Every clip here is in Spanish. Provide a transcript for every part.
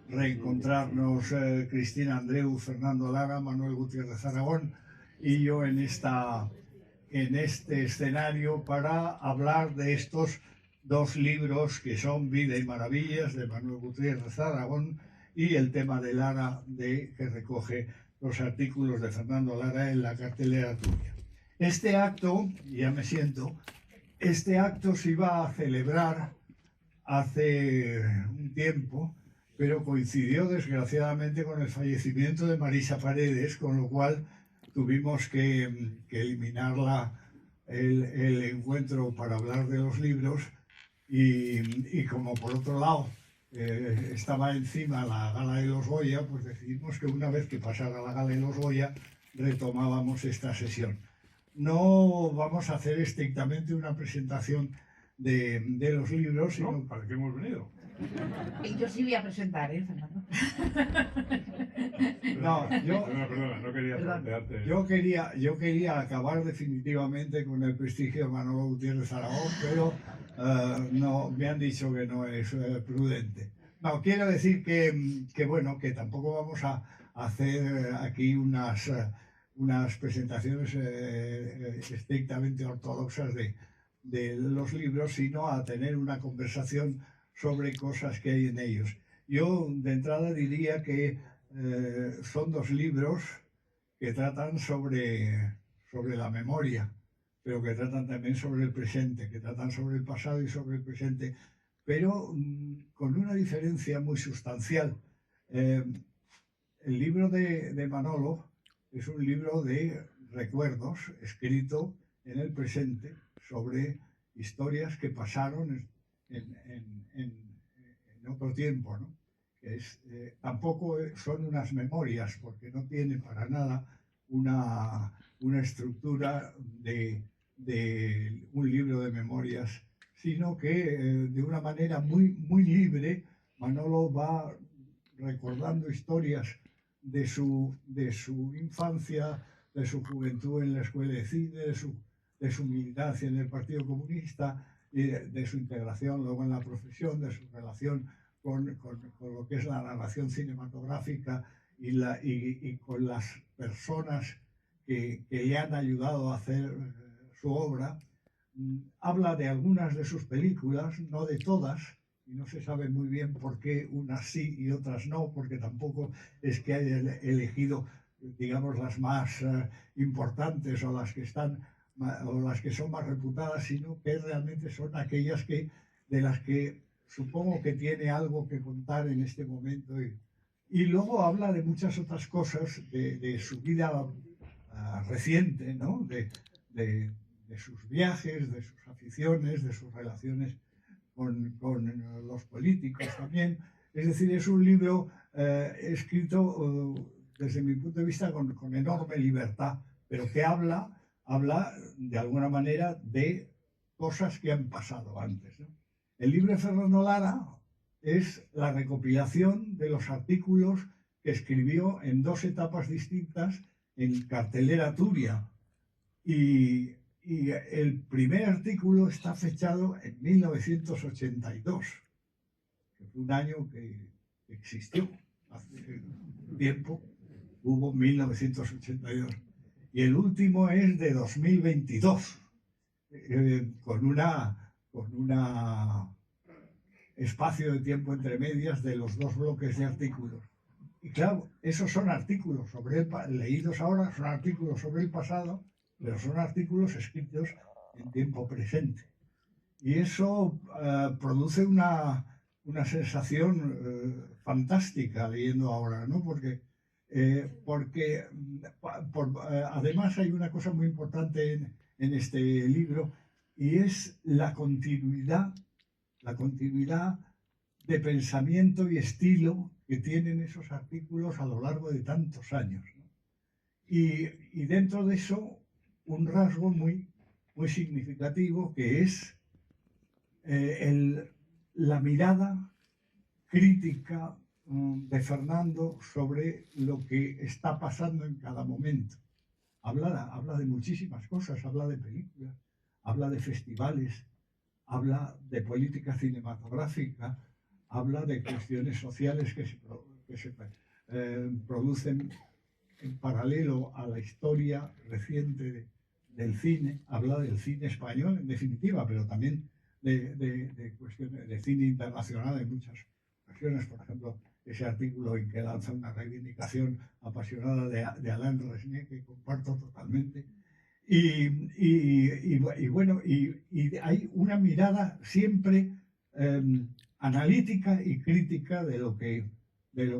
reencontrarnos Cristina Andreu, Fernando Lara, Manuel Gutiérrez Aragón y yo en este escenario para hablar de estos dos libros que son Vida y Maravillas de Manuel Gutiérrez Aragón y El tema de Lara que recoge los artículos de Fernando Lara en la cartelera tuya. Este acto, ya me siento, este acto se iba a celebrar hace un tiempo, pero coincidió desgraciadamente con el fallecimiento de Marisa Paredes, con lo cual tuvimos que eliminar el encuentro para hablar de los libros y como por otro lado estaba encima la gala de los Goya, pues decidimos que una vez que pasara la gala de los Goya retomábamos esta sesión. No vamos a hacer estrictamente una presentación de los libros, sino no, para qué hemos venido. Yo sí voy a presentar, Fernando. No, Perdona, no quería plantearte. Yo quería acabar definitivamente con el prestigio de Manolo Gutiérrez Aragón, pero no, me han dicho que no es prudente. No, quiero decir que bueno, que tampoco vamos a hacer aquí unas presentaciones estrictamente ortodoxas de los libros, sino a tener una conversación sobre cosas que hay en ellos. Yo de entrada diría que son dos libros que tratan sobre la memoria, pero que tratan también sobre el presente, que tratan sobre el pasado y sobre el presente, pero con una diferencia muy sustancial. El libro de Manolo es un libro de recuerdos escrito en el presente sobre historias que pasaron en otro tiempo, ¿no? Tampoco son unas memorias, porque no tiene para nada una estructura de un libro de memorias, sino que de una manera muy libre Manolo va recordando historias de su infancia, de su juventud en la escuela de cine, de su militancia en el Partido Comunista, y de su integración luego en la profesión, de su relación con lo que es la narración cinematográfica y con las personas que le han ayudado a hacer su obra. Habla de algunas de sus películas, no de todas, y no se sabe muy bien por qué unas sí y otras no, porque tampoco es que haya elegido, digamos, las más importantes o las que son más reputadas, sino que realmente son aquellas de las que supongo que tiene algo que contar en este momento. Y luego habla de muchas otras cosas de su vida reciente, ¿no? De sus viajes, de sus aficiones, de sus relaciones con los políticos también. Es decir, es un libro escrito desde mi punto de vista con enorme libertad, pero que habla de alguna manera de cosas que han pasado antes, ¿no? El libro de Fernando Lara es la recopilación de los artículos que escribió en dos etapas distintas en Cartelera Turia. Y el primer artículo está fechado en 1982, que fue un año que existió hace tiempo, hubo 1982. Y el último es de 2022, con una espacio de tiempo entre medias de los dos bloques de artículos. Y claro, esos son artículos leídos ahora, son artículos sobre el pasado, pero son artículos escritos en tiempo presente. Y eso produce una sensación fantástica leyendo ahora, ¿no? Porque además hay una cosa muy importante en este libro, y es la continuidad de pensamiento y estilo que tienen esos artículos a lo largo de tantos años, ¿no? Y dentro de eso, un rasgo muy significativo, que es la mirada crítica de Fernando sobre lo que está pasando en cada momento. Habla de muchísimas cosas, habla de películas, habla de festivales, habla de política cinematográfica, habla de cuestiones sociales que se producen en paralelo a la historia reciente del cine. Habla del cine español, en definitiva, pero también de cuestiones de cine internacional en muchas ocasiones. Por ejemplo, ese artículo en que lanza una reivindicación apasionada de Alain Resnais, que comparto totalmente. Y bueno, hay una mirada siempre analítica y crítica de lo que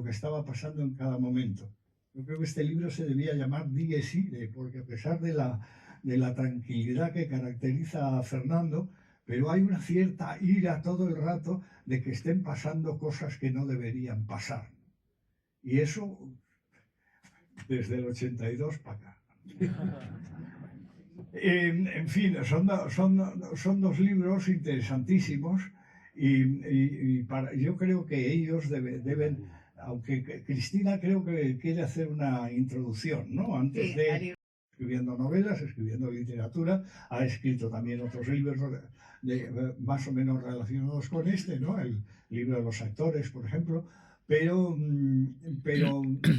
estaba pasando en cada momento. Yo creo que este libro se debía llamar Dies Irae, porque a pesar de la tranquilidad que caracteriza a Fernando, pero hay una cierta ira todo el rato de que estén pasando cosas que no deberían pasar. Y eso desde el 82 para acá. En fin, son dos libros interesantísimos yo creo que ellos deben, aunque Cristina creo que quiere hacer una introducción, ¿no? Antes de escribiendo novelas, escribiendo literatura, ha escrito también otros libros más o menos relacionados con este, ¿no? El libro de los actores, por ejemplo. Pero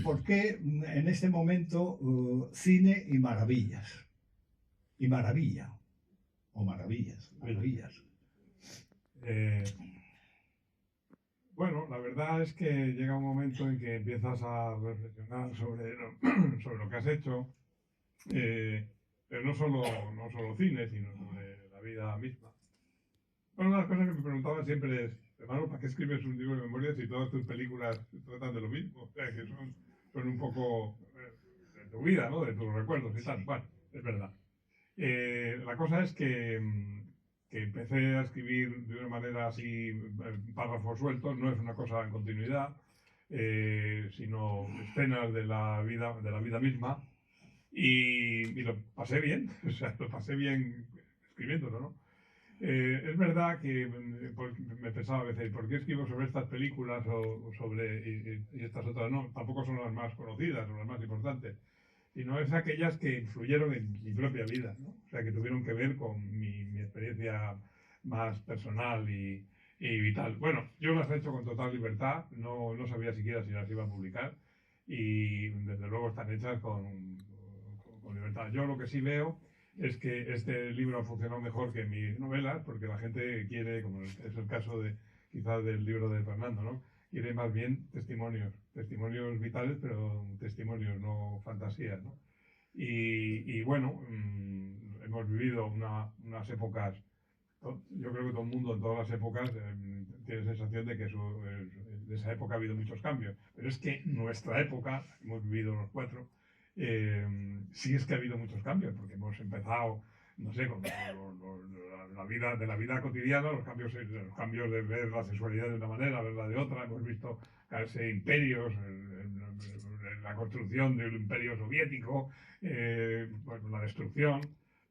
¿por qué en este momento cine y maravillas? Y maravilla, o maravillas. Bueno, la verdad es que llega un momento en que empiezas a reflexionar sobre lo que has hecho, pero no solo cine, sino sobre la vida misma. Bueno, una de las cosas que me preguntaba siempre es, hermano, ¿para qué escribes un libro de memorias si todas tus películas tratan de lo mismo? O sea, que son un poco de tu vida, ¿no? De tus recuerdos y tal. Bueno, es verdad. La cosa es que empecé a escribir de una manera así, párrafos sueltos, no es una cosa en continuidad, sino escenas de la vida misma, y lo pasé bien, o sea, lo pasé bien escribiéndolo, ¿no? Es verdad que me pensaba a veces, ¿por qué escribo sobre estas películas o sobre y estas otras no? Tampoco son las más conocidas o las más importantes, sino es aquellas que influyeron en mi propia vida, ¿no? O sea, que tuvieron que ver con mi experiencia más personal y vital. Bueno, yo las he hecho con total libertad, no sabía siquiera si las iba a publicar y desde luego están hechas con libertad. Yo lo que sí veo es que este libro ha funcionado mejor que mis novelas, porque la gente quiere, como es el caso quizás del libro de Fernando, ¿no? Quiere más bien testimonios vitales, pero testimonios, no fantasías, ¿no? Y bueno, hemos vivido unas épocas, yo creo que todo el mundo en todas las épocas tiene sensación de que de esa época ha habido muchos cambios, pero es que nuestra época, hemos vivido los cuatro, sí es que ha habido muchos cambios, porque hemos empezado, no sé, con la vida cotidiana, los cambios de ver la sexualidad de una manera, verla de otra, hemos visto caerse imperios, la construcción del imperio soviético, bueno, la destrucción.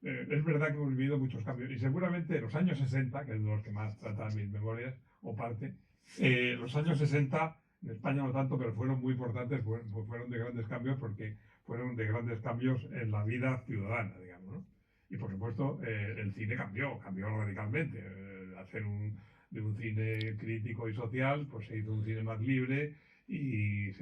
Es verdad que hemos vivido muchos cambios, y seguramente los años 60, que es de los que más tratan mis memorias, o parte, los años 60, en España no tanto, pero fueron muy importantes, fueron de grandes cambios, porque fueron de grandes cambios en la vida ciudadana, digamos, ¿no? Y por supuesto, el cine cambió radicalmente. Hacer de un cine crítico y social, pues se hizo un cine más libre y o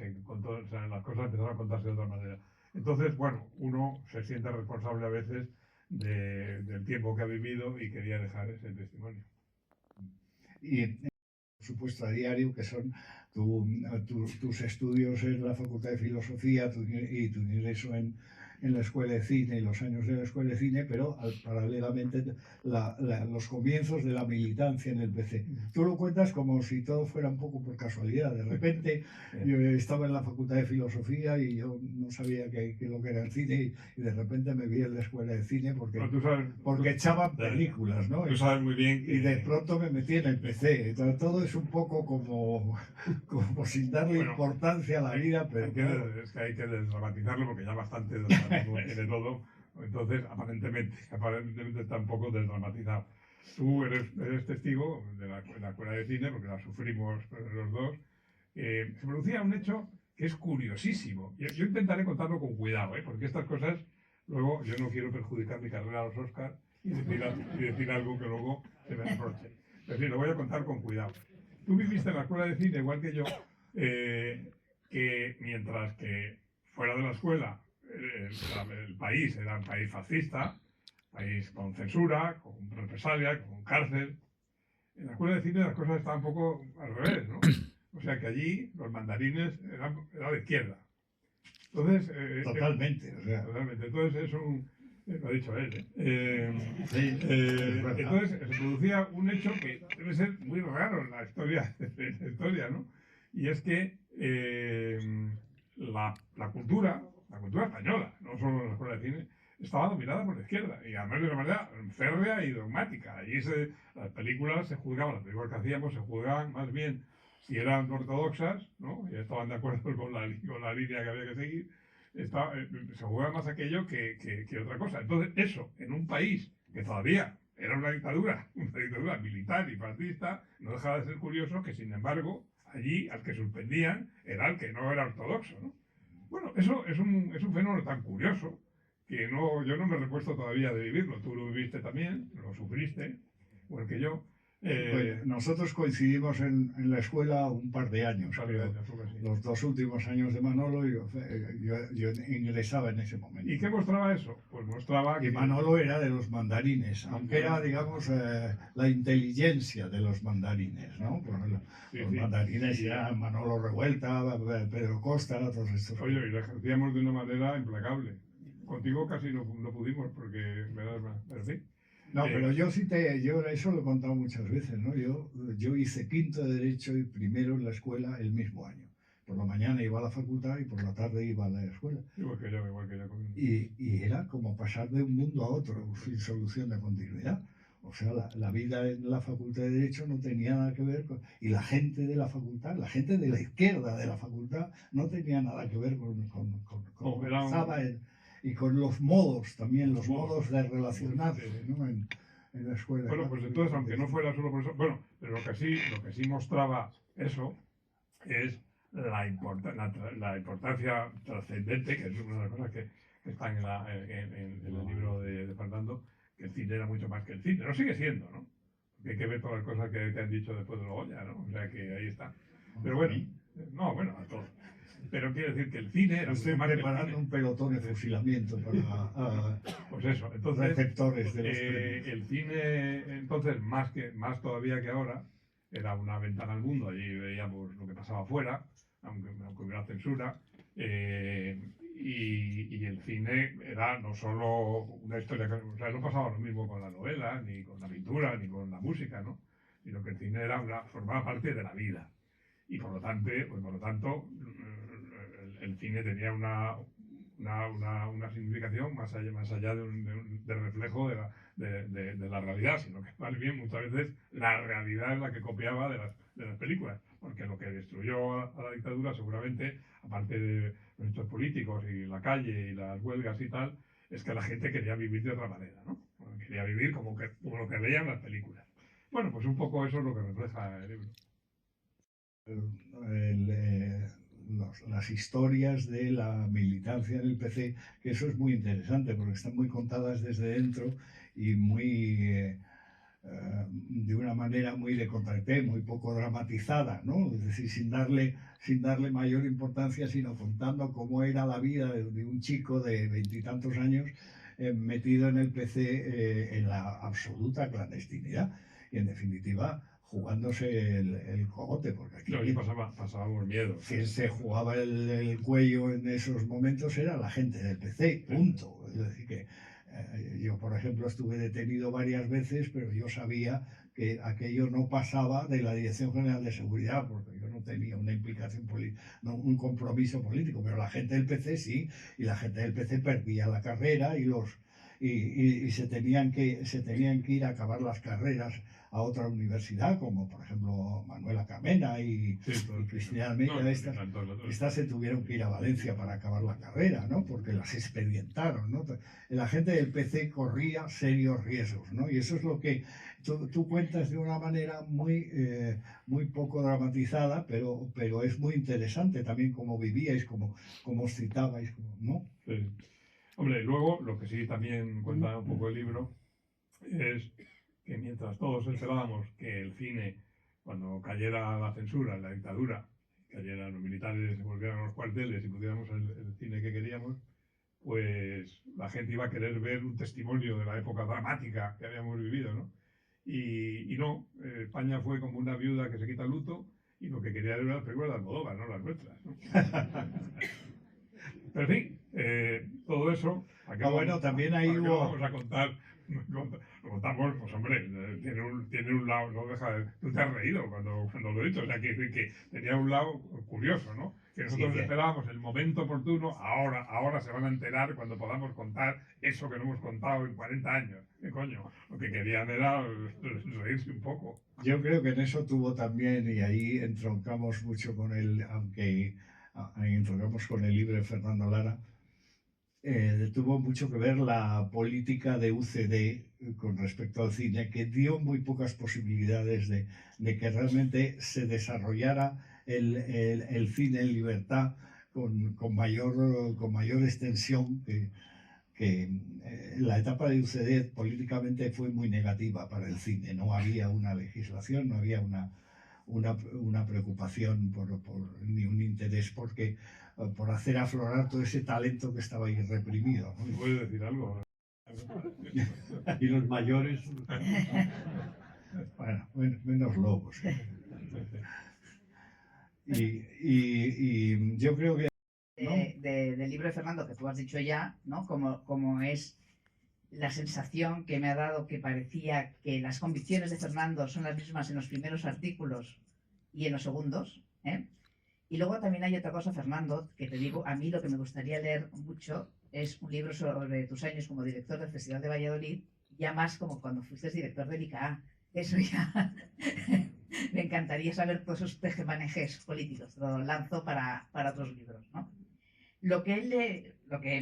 sea, las cosas empezaron a contarse de otra manera. Entonces, bueno, uno se siente responsable a veces del tiempo que ha vivido y quería dejar ese testimonio. Y por supuesto a diario, que son tus estudios en la Facultad de Filosofía y tu ingreso en la Escuela de Cine y los años de la Escuela de Cine, pero paralelamente los comienzos de la militancia en el PC. Tú lo cuentas como si todo fuera un poco por casualidad. De repente yo estaba en la Facultad de Filosofía y yo no sabía lo que era el cine y de repente me vi en la Escuela de Cine porque echaban películas, ¿no? Tú sabes muy bien y de pronto me metí en el PC. Entonces, todo es un poco como sin darle importancia a la vida, pero es que hay que desdramatizarlo porque ya bastante tiene todo. Entonces, aparentemente está un poco desdramatizado. Tú eres testigo de la Escuela de Cine, porque la sufrimos los dos. Se producía un hecho que es curiosísimo. Yo intentaré contarlo con cuidado, porque estas cosas, luego, yo no quiero perjudicar mi carrera a los Oscars y decir algo que luego se me reproche. Es decir, lo voy a contar con cuidado. tú viviste en la escuela de cine igual que yo, que mientras que fuera de la escuela el país era un país fascista, país con censura, con represalia, con cárcel. En la escuela de cine las cosas estaban un poco al revés, ¿no? O sea que allí los mandarines eran de izquierda. Entonces, Totalmente, o sea. totalmente. Entonces es un... lo ha dicho él, Sí, es verdad. entonces se producía un hecho que debe ser muy raro en la historia, ¿no? Y es que la cultura española, no solo en la escuela de cine, estaba dominada por la izquierda, y además de una manera férrea y dogmática. Allí las películas se juzgaban, las películas que hacíamos se juzgaban más bien si eran ortodoxas, ¿no? Y estaban de acuerdo con la línea que había que seguir. Se jugaba más aquello que otra cosa. Entonces, eso, en un país que todavía era una dictadura militar y fascista, no dejaba de ser curioso que, sin embargo, allí al que suspendían era el que no era ortodoxo, ¿no? Bueno, eso es un fenómeno tan curioso que yo no me recuesto todavía de vivirlo. Tú lo viviste también, lo sufriste, igual que yo. Pues nosotros coincidimos en la escuela un par de años, pero los 2 últimos años de Manolo yo ingresaba en ese momento. ¿Y qué mostraba eso? Pues mostraba que Manolo era de los mandarines, aunque era, digamos, la inteligencia de los mandarines, ¿no? Los mandarines eran Manolo Revuelta, Pedro Costa, todos estos. Oye, y lo ejercíamos de una manera implacable. Contigo casi no pudimos porque me das más, pero sí. No, pero yo eso lo he contado muchas veces, ¿no? Yo hice quinto de Derecho y primero en la escuela el mismo año. Por la mañana iba a la facultad y por la tarde iba a la escuela. Igual que yo. Y era como pasar de un mundo a otro, sin solución de continuidad. O sea, la vida en la facultad de Derecho no tenía nada que ver con... Y la gente de la facultad, la gente de la izquierda de la facultad, no tenía nada que ver con lo que pasaba y con los modos también, los modos de relacionarse, ¿no? en la escuela. Bueno, pues entonces, aunque no fuera solo por eso, bueno, pero lo que sí mostraba eso es la importancia trascendente, que es una de las cosas que están en el libro de Fernando, que el cine era mucho más que el cine. No sigue siendo, ¿no? Porque hay que ver todas las cosas que te han dicho después de Goya, ¿no? O sea que ahí está. Pero bueno, a todos. Pero quiero decir que el cine era Estoy preparando un pelotón de fusilamiento para pues eso, entonces, receptores de los premios. El cine, entonces, más todavía que ahora, era una ventana al mundo. Allí veíamos lo que pasaba afuera, aunque hubiera censura. Y el cine era no solo una historia, o sea, no pasaba lo mismo con la novela, ni con la pintura, ni con la música, ¿no? Sino que el cine formaba parte de la vida. Y por lo tanto, el cine tenía una significación más allá de reflejo de la realidad, sino que más bien muchas veces la realidad es la que copiaba de las películas, porque lo que destruyó a la dictadura seguramente, aparte de los hechos políticos y la calle y las huelgas y tal, es que la gente quería vivir de otra manera, ¿no? Quería vivir como lo que veían las películas. Bueno, pues un poco eso es lo que refleja el libro. Las historias de la militancia en el PC, que eso es muy interesante porque están muy contadas desde dentro y de una manera muy de contraté, muy poco dramatizada, ¿no? Es decir, sin darle mayor importancia, sino contando cómo era la vida de un chico de 20 y tantos años metido en el PC en la absoluta clandestinidad y en definitiva jugándose el cogote, porque aquí pasábamos miedo. Quien se jugaba el cuello en esos momentos era la gente del PC, punto. Es decir, que yo, por ejemplo, estuve detenido varias veces, pero yo sabía que aquello no pasaba de la Dirección General de Seguridad, porque yo no tenía una implicación política, un compromiso político, pero la gente del PC sí, y la gente del PC perdía la carrera y se tenían que ir a acabar las carreras a otra universidad, como por ejemplo Manuela Carmena y Cristina Almeida. Estas se tuvieron que ir a Valencia para acabar la carrera, ¿no? Porque las expedientaron, ¿no? La gente del PC corría serios riesgos, ¿no? Y eso es lo que tú cuentas de una manera muy poco dramatizada, pero es muy interesante también cómo vivíais, cómo os citabais, ¿no? Sí. Hombre, luego lo que sí también cuenta un poco el libro es que mientras todos esperábamos que el cine cuando cayera la censura, la dictadura, cayeran los militares, se volvieran a los cuarteles y pudiéramos el cine que queríamos, pues la gente iba a querer ver un testimonio de la época dramática que habíamos vivido, ¿no? Y no, España fue como una viuda que se quita el luto y lo que quería era las películas de Almodóvar, no las nuestras, ¿no? Pero en fin, todo eso... bueno, también ahí hubo... vamos a contar? Lo contamos, pues hombre, tiene un lado, no deja de... Tú te has reído cuando lo he dicho, o sea, que tenía un lado curioso, ¿no? Que nosotros Sí, esperábamos el momento oportuno, ahora se van a enterar cuando podamos contar eso que no hemos contado en 40 años. ¿Qué coño? Lo que querían era reírse un poco. Yo creo que en eso tuvo también, y ahí entroncamos mucho con él, aunque entroncamos con el libro de Fernando Lara, tuvo mucho que ver la política de UCD con respecto al cine, que dio muy pocas posibilidades de que realmente se desarrollara el cine en libertad con mayor extensión que la etapa de UCD políticamente fue muy negativa para el cine. No había una legislación, no había una preocupación ni un interés por hacer aflorar todo ese talento que estaba ahí reprimido, ¿no? ¿Puedes decir algo? Y los mayores... Bueno, menos lobos. Y yo creo que... ¿no? Del libro de Fernando, que tú has dicho ya, ¿no? Como es la sensación que me ha dado que parecía que las convicciones de Fernando son las mismas en los primeros artículos y en los segundos, ¿eh? Y luego también hay otra cosa, Fernando, que te digo, a mí lo que me gustaría leer mucho es un libro sobre tus años como director del Festival de Valladolid, ya más como cuando fuiste director del ICA. Eso ya me encantaría saber todos esos tejemanejes políticos. Lo lanzo para otros libros, ¿no? Lo que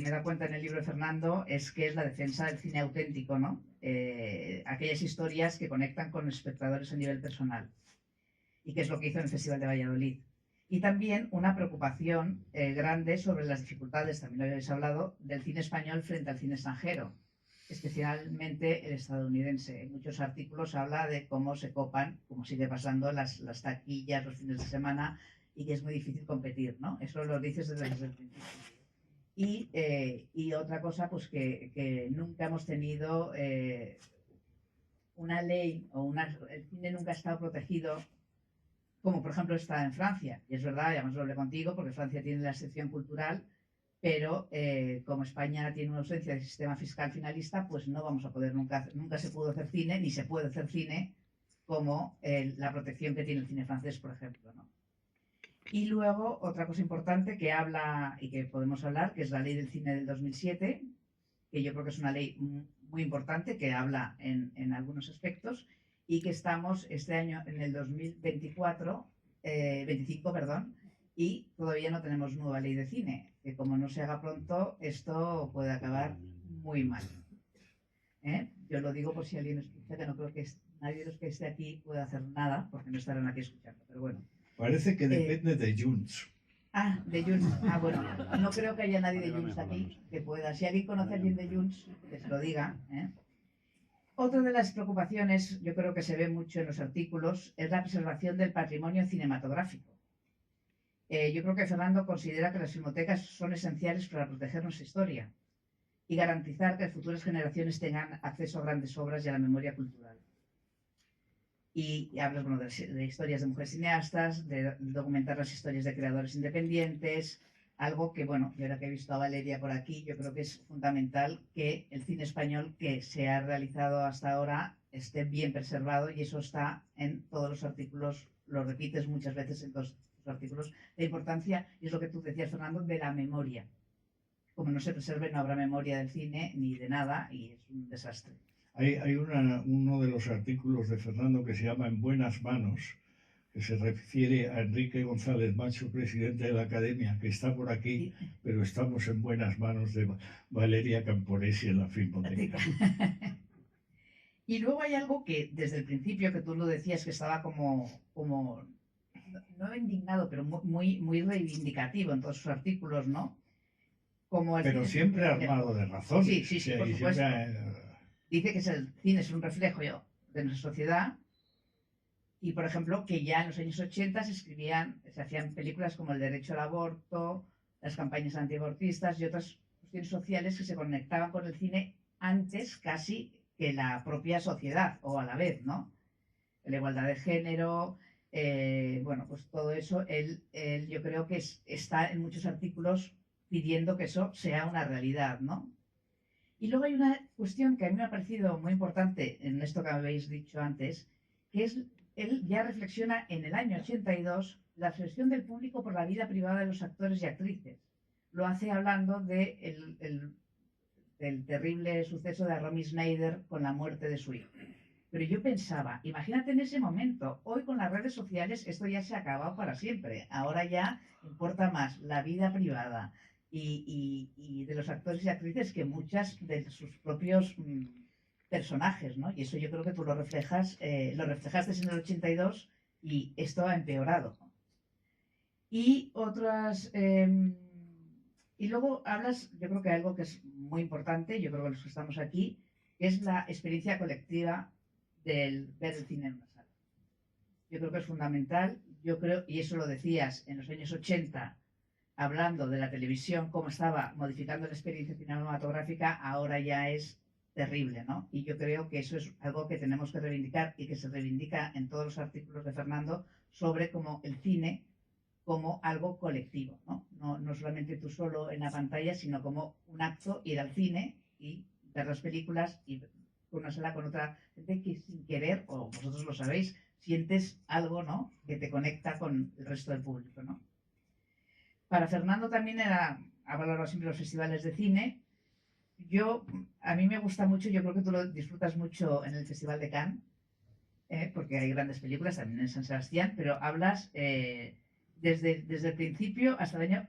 me da cuenta en el libro de Fernando es que es la defensa del cine auténtico, ¿no? Aquellas historias que conectan con los espectadores a nivel personal. Y que es lo que hizo en el Festival de Valladolid. Y también una preocupación grande sobre las dificultades, también lo habéis hablado, del cine español frente al cine extranjero, especialmente el estadounidense. En muchos artículos habla de cómo se copan, como sigue pasando, las taquillas, los fines de semana, y que es muy difícil competir, ¿no? Eso lo dices desde el principio. Y otra cosa, pues que nunca hemos tenido una ley, el cine nunca ha estado protegido, como por ejemplo está en Francia. Y es verdad, y además lo hablé contigo, porque Francia tiene la sección cultural, pero como España tiene una ausencia de sistema fiscal finalista, pues no vamos a poder, nunca se pudo hacer cine, ni se puede hacer cine como la protección que tiene el cine francés, por ejemplo, ¿no? Y luego, otra cosa importante que habla y que podemos hablar, que es la ley del cine del 2007, que yo creo que es una ley muy importante, que habla en algunos aspectos, y que estamos este año en el 2025, perdón, y todavía no tenemos nueva ley de cine, que como no se haga pronto, esto puede acabar muy mal. Yo lo digo por si alguien escucha, que no creo que nadie de los que esté aquí pueda hacer nada, porque no estarán aquí escuchando, pero bueno. Parece que depende de Junts. De Junts. Bueno, no creo que haya nadie de Junts aquí que pueda. Si alguien conoce a alguien de Junts, que se lo diga. Otra de las preocupaciones, yo creo que se ve mucho en los artículos, es la preservación del patrimonio cinematográfico. Yo creo que Fernando considera que las filmotecas son esenciales para proteger nuestra historia y garantizar que futuras generaciones tengan acceso a grandes obras y a la memoria cultural. Y hablas, bueno, de historias de mujeres cineastas, de documentar las historias de creadores independientes, algo que, bueno, yo ahora que he visto a Valeria por aquí, yo creo que es fundamental que el cine español que se ha realizado hasta ahora esté bien preservado, y eso está en todos los artículos, lo repites muchas veces en todos los artículos, la importancia, y es lo que tú decías, Fernando, de la memoria. Como no se preserve, no habrá memoria del cine ni de nada, y es un desastre. Hay uno de los artículos de Fernando que se llama En buenas manos, que se refiere a Enrique González Macho, presidente de la Academia, que está por aquí, pero estamos en buenas manos de Valeria Camporesi en la Filmoteca. Y luego hay algo que desde el principio, que tú lo decías, que estaba como no indignado, pero muy reivindicativo en todos sus artículos, ¿no? Pero siempre armado de razón. Sí, por supuesto. Dice que el cine es un reflejo de nuestra sociedad Y, por ejemplo, que ya en los años 80 se hacían películas como El derecho al aborto, las campañas antiabortistas y otras cuestiones sociales que se conectaban con el cine antes casi que la propia sociedad, o a la vez, ¿no? La igualdad de género, bueno, pues todo eso, él yo creo que está en muchos artículos pidiendo que eso sea una realidad, ¿no? Y luego hay una cuestión que a mí me ha parecido muy importante en esto que habéis dicho antes, que es, él ya reflexiona en el año 82 la obsesión del público por la vida privada de los actores y actrices. Lo hace hablando del terrible suceso de Romy Schneider con la muerte de su hijo. Pero yo pensaba, imagínate en ese momento, hoy con las redes sociales esto ya se ha acabado para siempre. Ahora ya importa más la vida privada y de los actores y actrices que muchas de sus propios personajes, ¿no? Y eso yo creo que tú lo reflejaste en el 82 y esto ha empeorado. Y otras... y luego hablas, yo creo que algo que es muy importante, yo creo que los que estamos aquí, que es la experiencia colectiva del ver el cine en una sala. Yo creo que es fundamental, yo creo, y eso lo decías en los años 80, hablando de la televisión, cómo estaba modificando la experiencia cinematográfica, ahora ya es terrible, ¿no? Y yo creo que eso es algo que tenemos que reivindicar y que se reivindica en todos los artículos de Fernando sobre cómo el cine como algo colectivo, ¿no? No solamente tú solo en la pantalla, sino como un acto, ir al cine y ver las películas y una sala con otra gente que sin querer, o vosotros lo sabéis, sientes algo, ¿no? Que te conecta con el resto del público, ¿no? Para Fernando también ha valorado siempre los festivales de cine. A mí me gusta mucho, yo creo que tú lo disfrutas mucho en el Festival de Cannes, porque hay grandes películas también en San Sebastián, pero hablas desde el principio hasta el año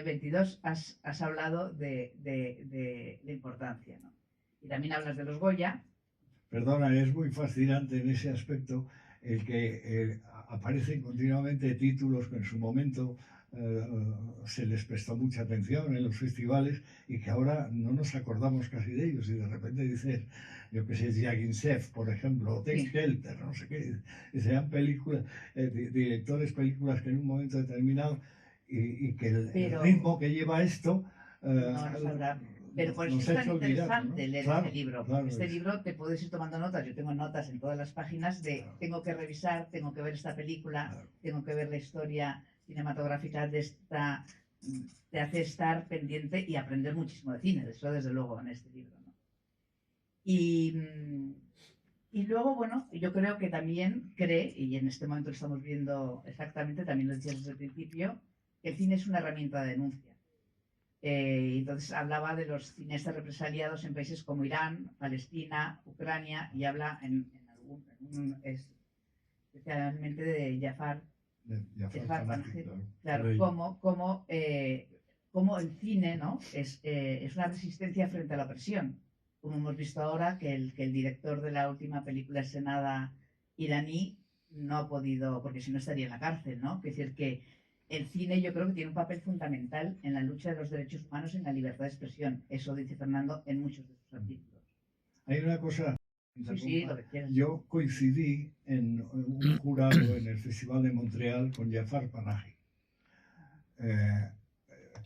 22 has hablado de la importancia, ¿no? Y también hablas de los Goya. Perdona, es muy fascinante en ese aspecto el que aparecen continuamente títulos que en su momento se les prestó mucha atención en los festivales y que ahora no nos acordamos casi de ellos, y de repente dices, yo que sé, Diaghilev, por ejemplo, o Tex Helter, no sé qué, sean películas, directores, películas que en un momento determinado, y que el ritmo que lleva esto no sabrá. Pero por eso es tan interesante leer este libro. Claro, este libro te puedes ir tomando notas. Yo tengo notas en todas las páginas de tengo que revisar, tengo que ver esta película, tengo que ver la historia cinematográfica de esta. Te hace estar pendiente y aprender muchísimo de cine. Eso desde luego en este libro, ¿no? Y luego, bueno, yo creo que también cree, y en este momento lo estamos viendo exactamente, también lo decías desde el principio, que el cine es una herramienta de denuncia. Entonces hablaba de los cineastas represaliados en países como Irán, Palestina, Ucrania, y habla especialmente de Jafar Panahi, claro, como el cine, ¿no? es una resistencia frente a la opresión, como hemos visto ahora que el director de la última película estrenada iraní no ha podido, porque si no estaría en la cárcel, ¿no? Es decir, que el cine yo creo que tiene un papel fundamental en la lucha de los derechos humanos, en la libertad de expresión. Eso dice Fernando en muchos de sus artículos. Hay una cosa. Sí, lo que quieras. Yo coincidí en un jurado en el Festival de Montreal con Jafar Panahi.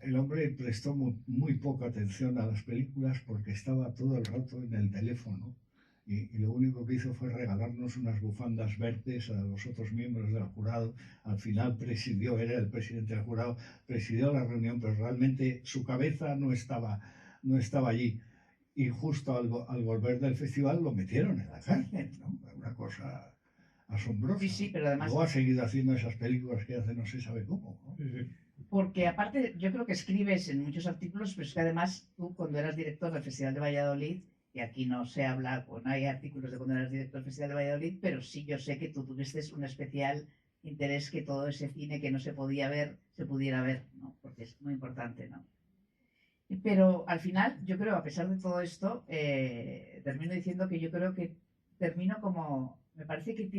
El hombre prestó muy poca atención a las películas porque estaba todo el rato en el teléfono. Y lo único que hizo fue regalarnos unas bufandas verdes a los otros miembros del jurado. Al final era el presidente del jurado, presidió la reunión, pero realmente su cabeza no estaba allí. Y justo al volver del festival lo metieron en la cárcel, ¿no? Una cosa asombrosa. Sí, pero además... Luego ha seguido haciendo esas películas que hace no se sabe cómo, ¿no? Sí. Porque aparte, yo creo que escribes en muchos artículos, pero es que además tú, cuando eras director del Festival de Valladolid, y aquí no se habla, no hay artículos de cuando eras director del Festival de Valladolid, pero sí yo sé que tú tuviste un especial interés que todo ese cine que no se podía ver, se pudiera ver, ¿no? Porque es muy importante, ¿no? Pero al final, yo creo, a pesar de todo esto, termino diciendo que yo creo que termino como, me parece que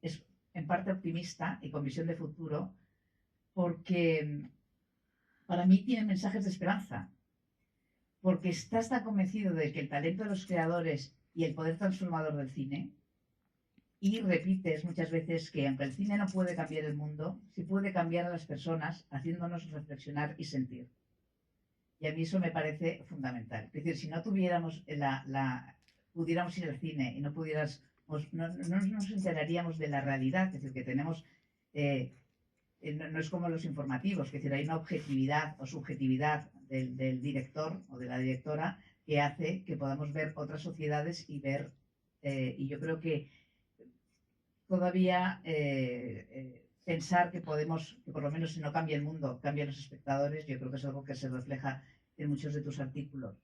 es en parte optimista y con visión de futuro, porque para mí tiene mensajes de esperanza. Porque estás tan convencido de que el talento de los creadores y el poder transformador del cine y repites muchas veces que aunque el cine no puede cambiar el mundo, sí puede cambiar a las personas haciéndonos reflexionar y sentir. Y a mí eso me parece fundamental. Es decir, si no tuviéramos pudiéramos ir al cine y no pudiéramos, no nos enteraríamos de la realidad, es decir, que tenemos, no es como los informativos, es decir, hay una objetividad o subjetividad del director o de la directora que hace que podamos ver otras sociedades y ver, y yo creo que todavía pensar que podemos, que por lo menos si no cambia el mundo, cambian los espectadores, yo creo que es algo que se refleja en muchos de tus artículos.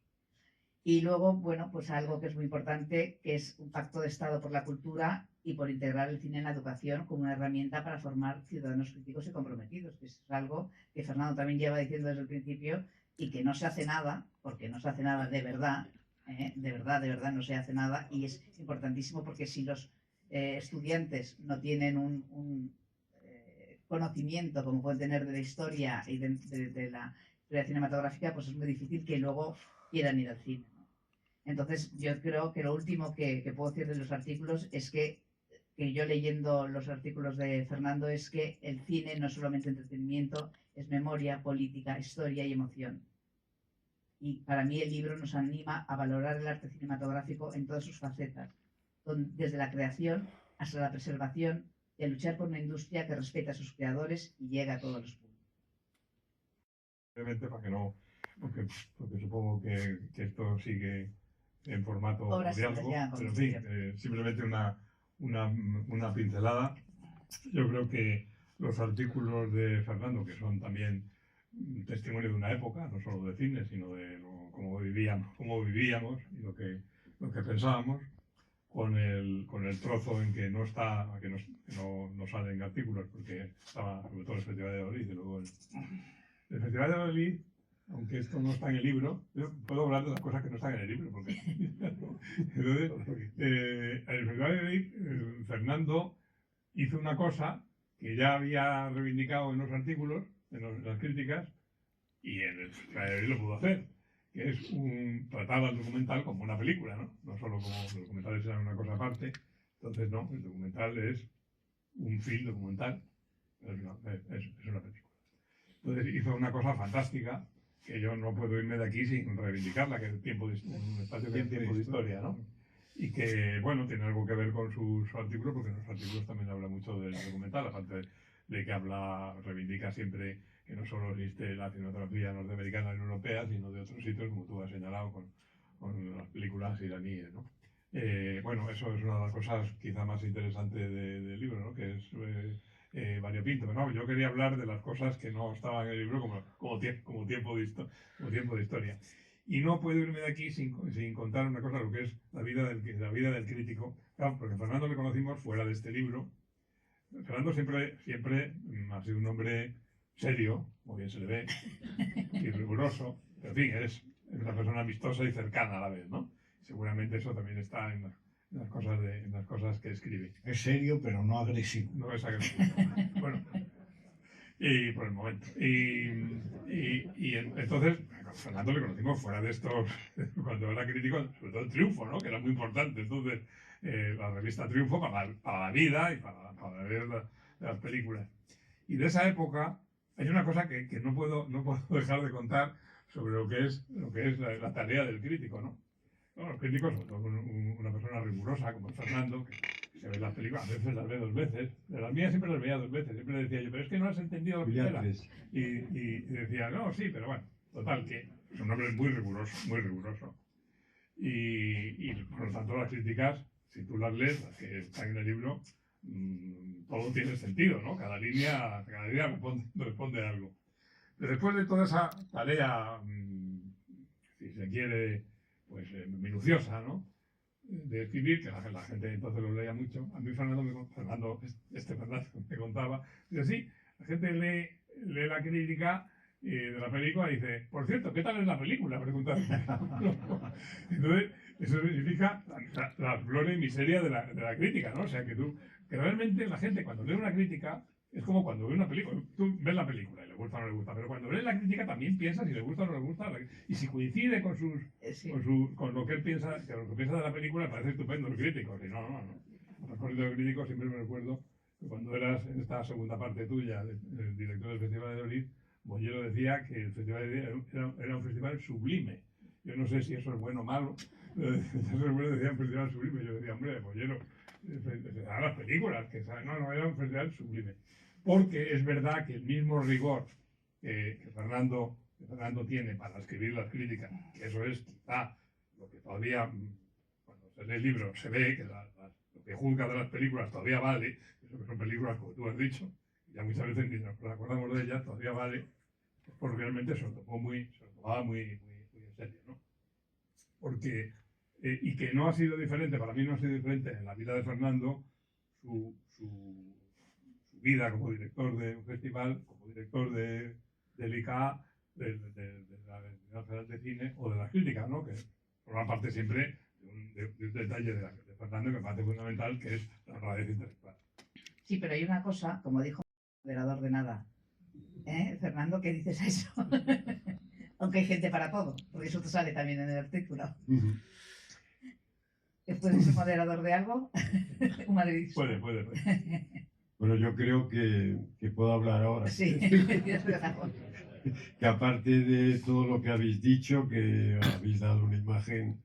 Y luego, bueno, pues algo que es muy importante, que es un pacto de Estado por la cultura y por integrar el cine en la educación como una herramienta para formar ciudadanos críticos y comprometidos, que es algo que Fernando también lleva diciendo desde el principio y que no se hace nada, porque no se hace nada de verdad, de verdad no se hace nada, y es importantísimo porque si los estudiantes no tienen un conocimiento como pueden tener de la historia y de la historia cinematográfica, pues es muy difícil que luego quieran ir al cine, ¿no? Entonces yo creo que lo último que puedo decir de los artículos es que yo leyendo los artículos de Fernando es que el cine no es solamente entretenimiento, es memoria, política, historia y emoción. Y para mí el libro nos anima a valorar el arte cinematográfico en todas sus facetas, desde la creación hasta la preservación, y a luchar por una industria que respeta a sus creadores y llega a todos los públicos. Obviamente, para que no, porque supongo que esto sigue en formato diálogo, pero en fin, simplemente una pincelada. Yo creo que los artículos de Fernando, que son también testimonio de una época, no solo de cine, sino de cómo vivíamos y lo que pensábamos, con el trozo en que no está, que no salen artículos, porque estaba sobre todo el Festival de Valladolid, y luego el Festival de Valladolid, aunque esto no está en el libro, yo puedo hablar de las cosas que no están en el libro, porque entonces, el Festival de Valladolid, Fernando hizo una cosa que ya había reivindicado en los artículos, en las críticas, y en el Festival de Valladolid lo pudo hacer, que es tratar al documental como una película, ¿no? No solo como los documentales eran una cosa aparte. Entonces, no, el documental es un film documental, es una película. Entonces hizo una cosa fantástica, que yo no puedo irme de aquí sin reivindicarla, que es un espacio que es tiempo de historia, ¿no? Y que, bueno, tiene algo que ver con sus artículos, porque en los artículos también habla mucho del documental, aparte de que reivindica siempre que no solo existe la cinematografía norteamericana y europea, sino de otros sitios, como tú has señalado, con las películas iraníes, ¿no? Bueno, eso es una de las cosas quizá más interesantes del libro, ¿no? Que es variopinto. Pero no, yo quería hablar de las cosas que no estaban en el libro como tiempo de historia. Y no puedo irme de aquí sin contar una cosa, lo que es la vida del crítico. Claro, porque a Fernando le conocimos fuera de este libro. Fernando siempre ha sido un hombre serio, muy bien se le ve, y riguroso, pero en fin, es una persona amistosa y cercana a la vez, ¿no? Seguramente eso también está en las cosas que escribe. Es serio, pero no agresivo. No es agresivo. Bueno, y por el momento. Y entonces, a Fernando le conocimos fuera de estos, cuando era crítico, sobre todo el Triunfo, ¿no? Que era muy importante. Entonces, la revista Triunfo para la vida y para ver las películas. Y de esa época hay una cosa que no puedo dejar de contar sobre lo que es la tarea del crítico, ¿no? Bueno, los críticos, sobre todo una persona rigurosa como Fernando, que se ve las películas, a veces las ve 2 veces. De las mías siempre las veía 2 veces. Siempre decía yo, pero es que no has entendido la primera. Y decía, no, sí, pero bueno, total, que es un hombre muy riguroso, muy riguroso. Y por lo tanto las críticas, si tú las lees, las que están en el libro, todo tiene sentido, ¿no? Cada línea responde a algo. Pero después de toda esa tarea, si se quiere, pues minuciosa, ¿no? De escribir, que la gente entonces lo leía mucho. A mí Fernando me contaba, dice, sí, la gente lee la crítica de la película y dice, por cierto, ¿qué tal es la película? Preguntaba. Entonces, eso significa la gloria y miseria de la crítica, ¿no? O sea, que realmente la gente cuando lee una crítica es como cuando ve una película. Tú ves la película y le gusta o no le gusta, pero cuando lees la crítica también piensas si le gusta o no le gusta. Y si coincide con lo que él piensa, que lo que piensa de la película, parece estupendo el crítico. Si no. recorrido de crítico, siempre me recuerdo que cuando eras en esta segunda parte tuya, del director del Festival de Madrid, Bollero decía que el Festival de era un festival sublime. Yo no sé si eso es bueno o malo, pero decía un festival sublime. Yo decía, hombre, Bollero, a las películas, que no, era un festival sublime. Porque es verdad que el mismo rigor que Fernando tiene para escribir las críticas, que eso es quizá lo que todavía, cuando se lee el libro, se ve que lo que juzga de las películas todavía vale, eso que son películas, como tú has dicho, ya muchas veces ni nos acordamos de ellas, todavía vale, porque realmente se lo tomaba muy en serio, ¿no? Porque, y que no ha sido diferente, para mí no ha sido diferente en la vida de Fernando, su vida como director de un festival, como director del ICA, de la Universidad Federal de Cine o de las críticas, ¿no? Que forma parte siempre de un detalle de Fernando que me parece fundamental, que es la honradez intelectual. Sí, pero hay una cosa, como dijo el moderador de nada, Fernando, ¿qué dices a eso? Aunque hay gente para todo, porque eso te sale también en el artículo. ¿Puedes ser moderador de algo? Un madridista. Puede. Bueno, yo creo que puedo hablar ahora. Sí, que aparte de todo lo que habéis dicho, que habéis dado una imagen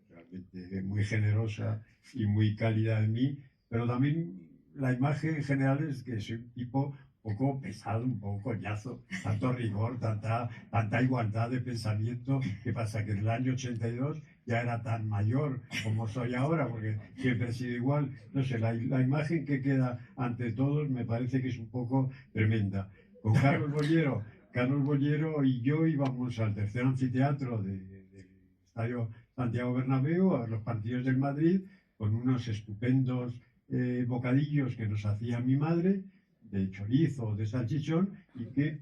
realmente muy generosa y muy cálida de mí, pero también la imagen en general es que soy un tipo un poco pesado, un poco coñazo, tanto rigor, tanta igualdad de pensamiento. ¿Qué pasa? Que en el año 82 ya era tan mayor como soy ahora, porque siempre he sido igual. No sé, la imagen que queda ante todos me parece que es un poco tremenda. Con Carlos Bollero y yo íbamos al tercer anfiteatro del Estadio Santiago Bernabéu, a los partidos del Madrid, con unos estupendos bocadillos que nos hacía mi madre, de chorizo o de salchichón, y que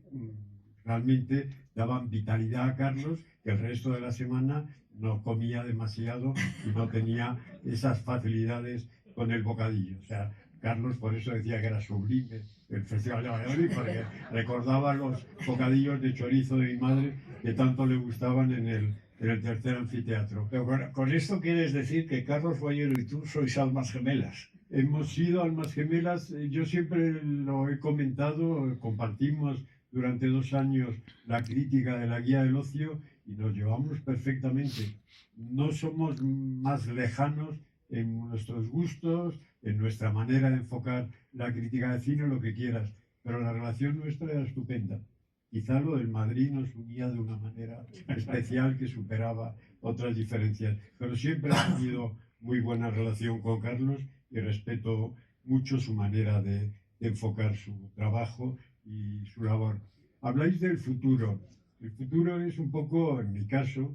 realmente daban vitalidad a Carlos, que el resto de la semana no comía demasiado y no tenía esas facilidades con el bocadillo. O sea, Carlos por eso decía que era sublime el Festival de Valladolid, porque recordaba los bocadillos de chorizo de mi madre que tanto le gustaban en el tercer anfiteatro. Pero con esto quieres decir que Carlos Bollero y tú sois almas gemelas. Hemos sido almas gemelas, yo siempre lo he comentado, compartimos durante 2 años la crítica de la Guía del Ocio y nos llevamos perfectamente. No somos más lejanos en nuestros gustos, en nuestra manera de enfocar la crítica de cine, lo que quieras, pero la relación nuestra era estupenda. Quizá lo del Madrid nos unía de una manera especial que superaba otras diferencias, pero siempre he tenido muy buena relación con Carlos y respeto mucho su manera de enfocar su trabajo y su labor. Habláis del futuro. El futuro es un poco, en mi caso,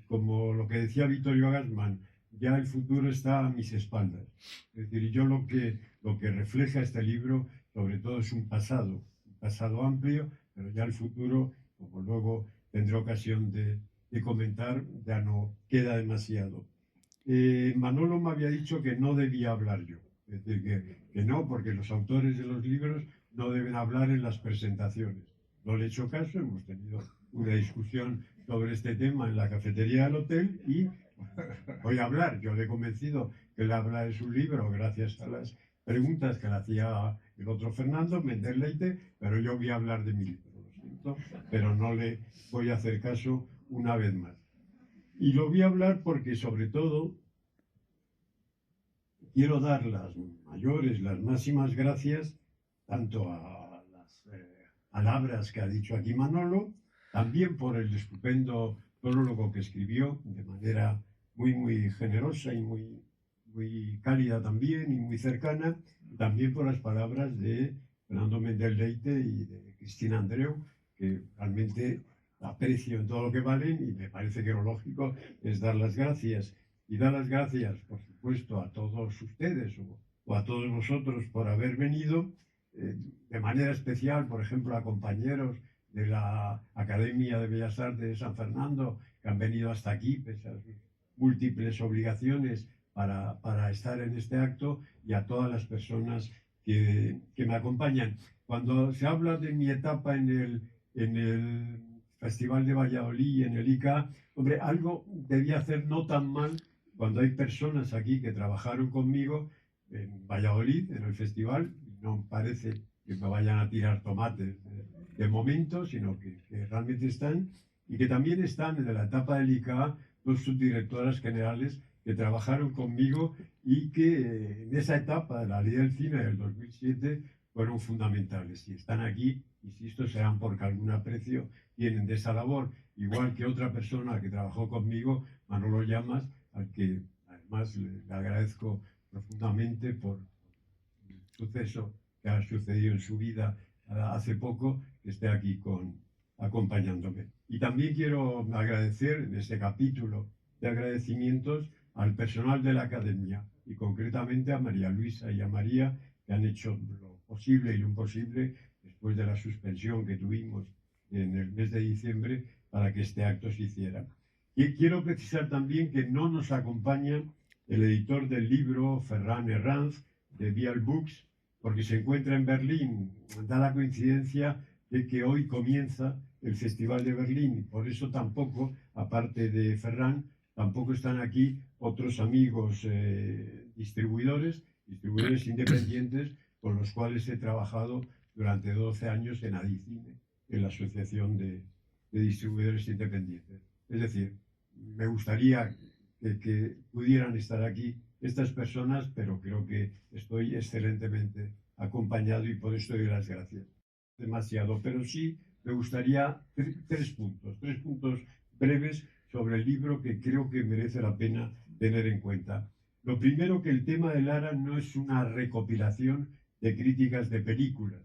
como lo que decía Vittorio Gassman, ya el futuro está a mis espaldas. Es decir, yo lo que refleja este libro, sobre todo, es un pasado amplio, pero ya el futuro, como luego tendré ocasión de comentar, ya no queda demasiado. Manolo me había dicho que no debía hablar yo, es decir, que no, porque los autores de los libros no deben hablar en las presentaciones. No le he hecho caso, hemos tenido una discusión sobre este tema en la cafetería del hotel y voy a hablar. Yo le he convencido que él habla de su libro gracias a las preguntas que le hacía el otro Fernando, Méndez Leite, pero yo voy a hablar de mi libro, lo siento, pero no le voy a hacer caso una vez más. Y lo voy a hablar porque, sobre todo, quiero dar las mayores, las máximas gracias tanto a las palabras que ha dicho aquí Manolo, también por el estupendo prólogo que escribió de manera muy generosa y muy cálida también y muy cercana, también por las palabras de Fernando Méndez Leite y de Cristina Andreu, que realmente aprecio en todo lo que valen y me parece que lo lógico es dar las gracias. Y dar las gracias, por supuesto, a todos ustedes o a todos vosotros por haber venido, de manera especial, por ejemplo, a compañeros de la Academia de Bellas Artes de San Fernando, que han venido hasta aquí, pese a sus múltiples obligaciones para estar en este acto, y a todas las personas que me acompañan. Cuando se habla de mi etapa en el Festival de Valladolid, en el ICA, hombre, algo debía hacer no tan mal cuando hay personas aquí que trabajaron conmigo en Valladolid, en el festival, y no parece que me vayan a tirar tomates de momento, sino que realmente están, y que también están en la etapa del ICA dos subdirectoras generales que trabajaron conmigo y que en esa etapa de la Ley del Cine del 2007 fueron fundamentales. Y están aquí, insisto, serán porque algún aprecio tienen de esa labor, igual que otra persona que trabajó conmigo, Manolo Llamas, al que además le agradezco profundamente por el suceso que ha sucedido en su vida hace poco, que esté aquí acompañándome. Y también quiero agradecer en ese capítulo de agradecimientos al personal de la Academia y concretamente a María Luisa y a María, que han hecho lo posible y lo imposible después de la suspensión que tuvimos en el mes de diciembre para que este acto se hiciera. Y quiero precisar también que no nos acompaña el editor del libro, Ferran Herranz, de Vial Books, porque se encuentra en Berlín. Da la coincidencia de que hoy comienza el Festival de Berlín y por eso tampoco, aparte de Ferran, tampoco están aquí otros amigos distribuidores independientes con los cuales he trabajado durante 12 años en Adicine, en la Asociación de Distribuidores Independientes. Es decir, me gustaría que pudieran estar aquí estas personas, pero creo que estoy excelentemente acompañado y por eso doy las gracias. Demasiado, pero sí me gustaría tres puntos breves sobre el libro que creo que merece la pena tener en cuenta. Lo primero, que el tema de Lara no es una recopilación de críticas de películas,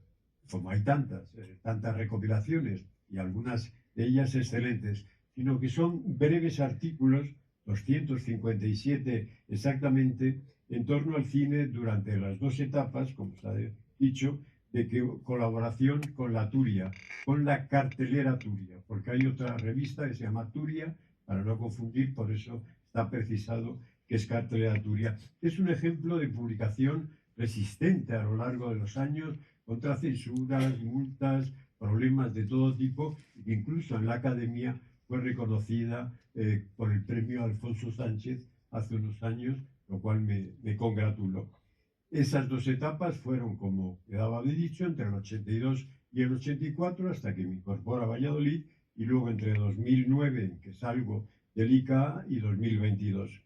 como hay tantas recopilaciones y algunas de ellas excelentes, sino que son breves artículos, 257 exactamente, en torno al cine durante las dos etapas, como se ha dicho, de colaboración con la Turia, con la cartelera Turia, porque hay otra revista que se llama Turia, para no confundir, por eso está precisado que es cartelera Turia. Es un ejemplo de publicación resistente a lo largo de los años contra censuras, multas, problemas de todo tipo, que incluso en la Academia fue reconocida por el premio Alfonso Sánchez hace unos años, lo cual me congratuló. Esas dos etapas fueron, como quedaba de dicho, entre el 82 y el 84, hasta que me incorporo a Valladolid, y luego entre 2009, en que salgo del ICA, y 2022.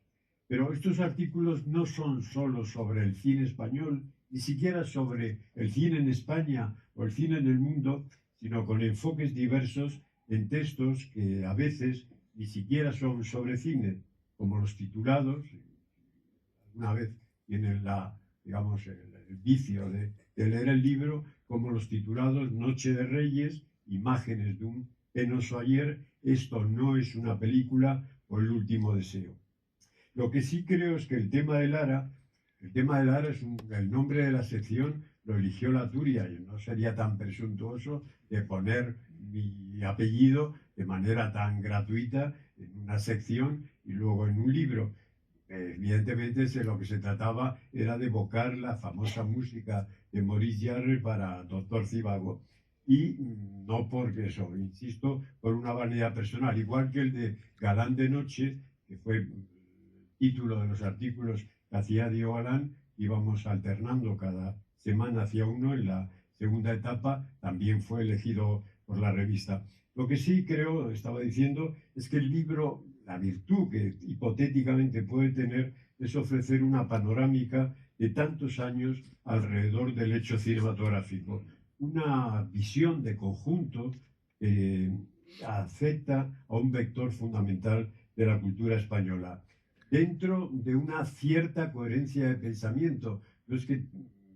Pero estos artículos no son solo sobre el cine español, ni siquiera sobre el cine en España o el cine en el mundo, sino con enfoques diversos en textos que a veces ni siquiera son sobre cine, como los titulados. Una vez tienen el vicio de leer el libro, como los titulados Noche de Reyes, Imágenes de un penoso ayer, Esto no es una película, o El último deseo. Lo que sí creo es que el tema de Lara es el nombre de la sección lo eligió la Turia, y no sería tan presuntuoso de poner mi apellido de manera tan gratuita en una sección y luego en un libro. Evidentemente lo que se trataba era de evocar la famosa música de Maurice Jarre para Doctor Zhivago, y no porque eso, insisto, por una vanidad personal, igual que el de Galán de Noche, que fue el título de los artículos que hacía Diego Galán, íbamos alternando cada semana hacia uno. En la segunda etapa también fue elegido por la revista. Lo que sí creo, estaba diciendo, es que el libro, la virtud que hipotéticamente puede tener, es ofrecer una panorámica de tantos años alrededor del hecho cinematográfico, una visión de conjunto que afecta a un vector fundamental de la cultura española, dentro de una cierta coherencia de pensamiento. No es que,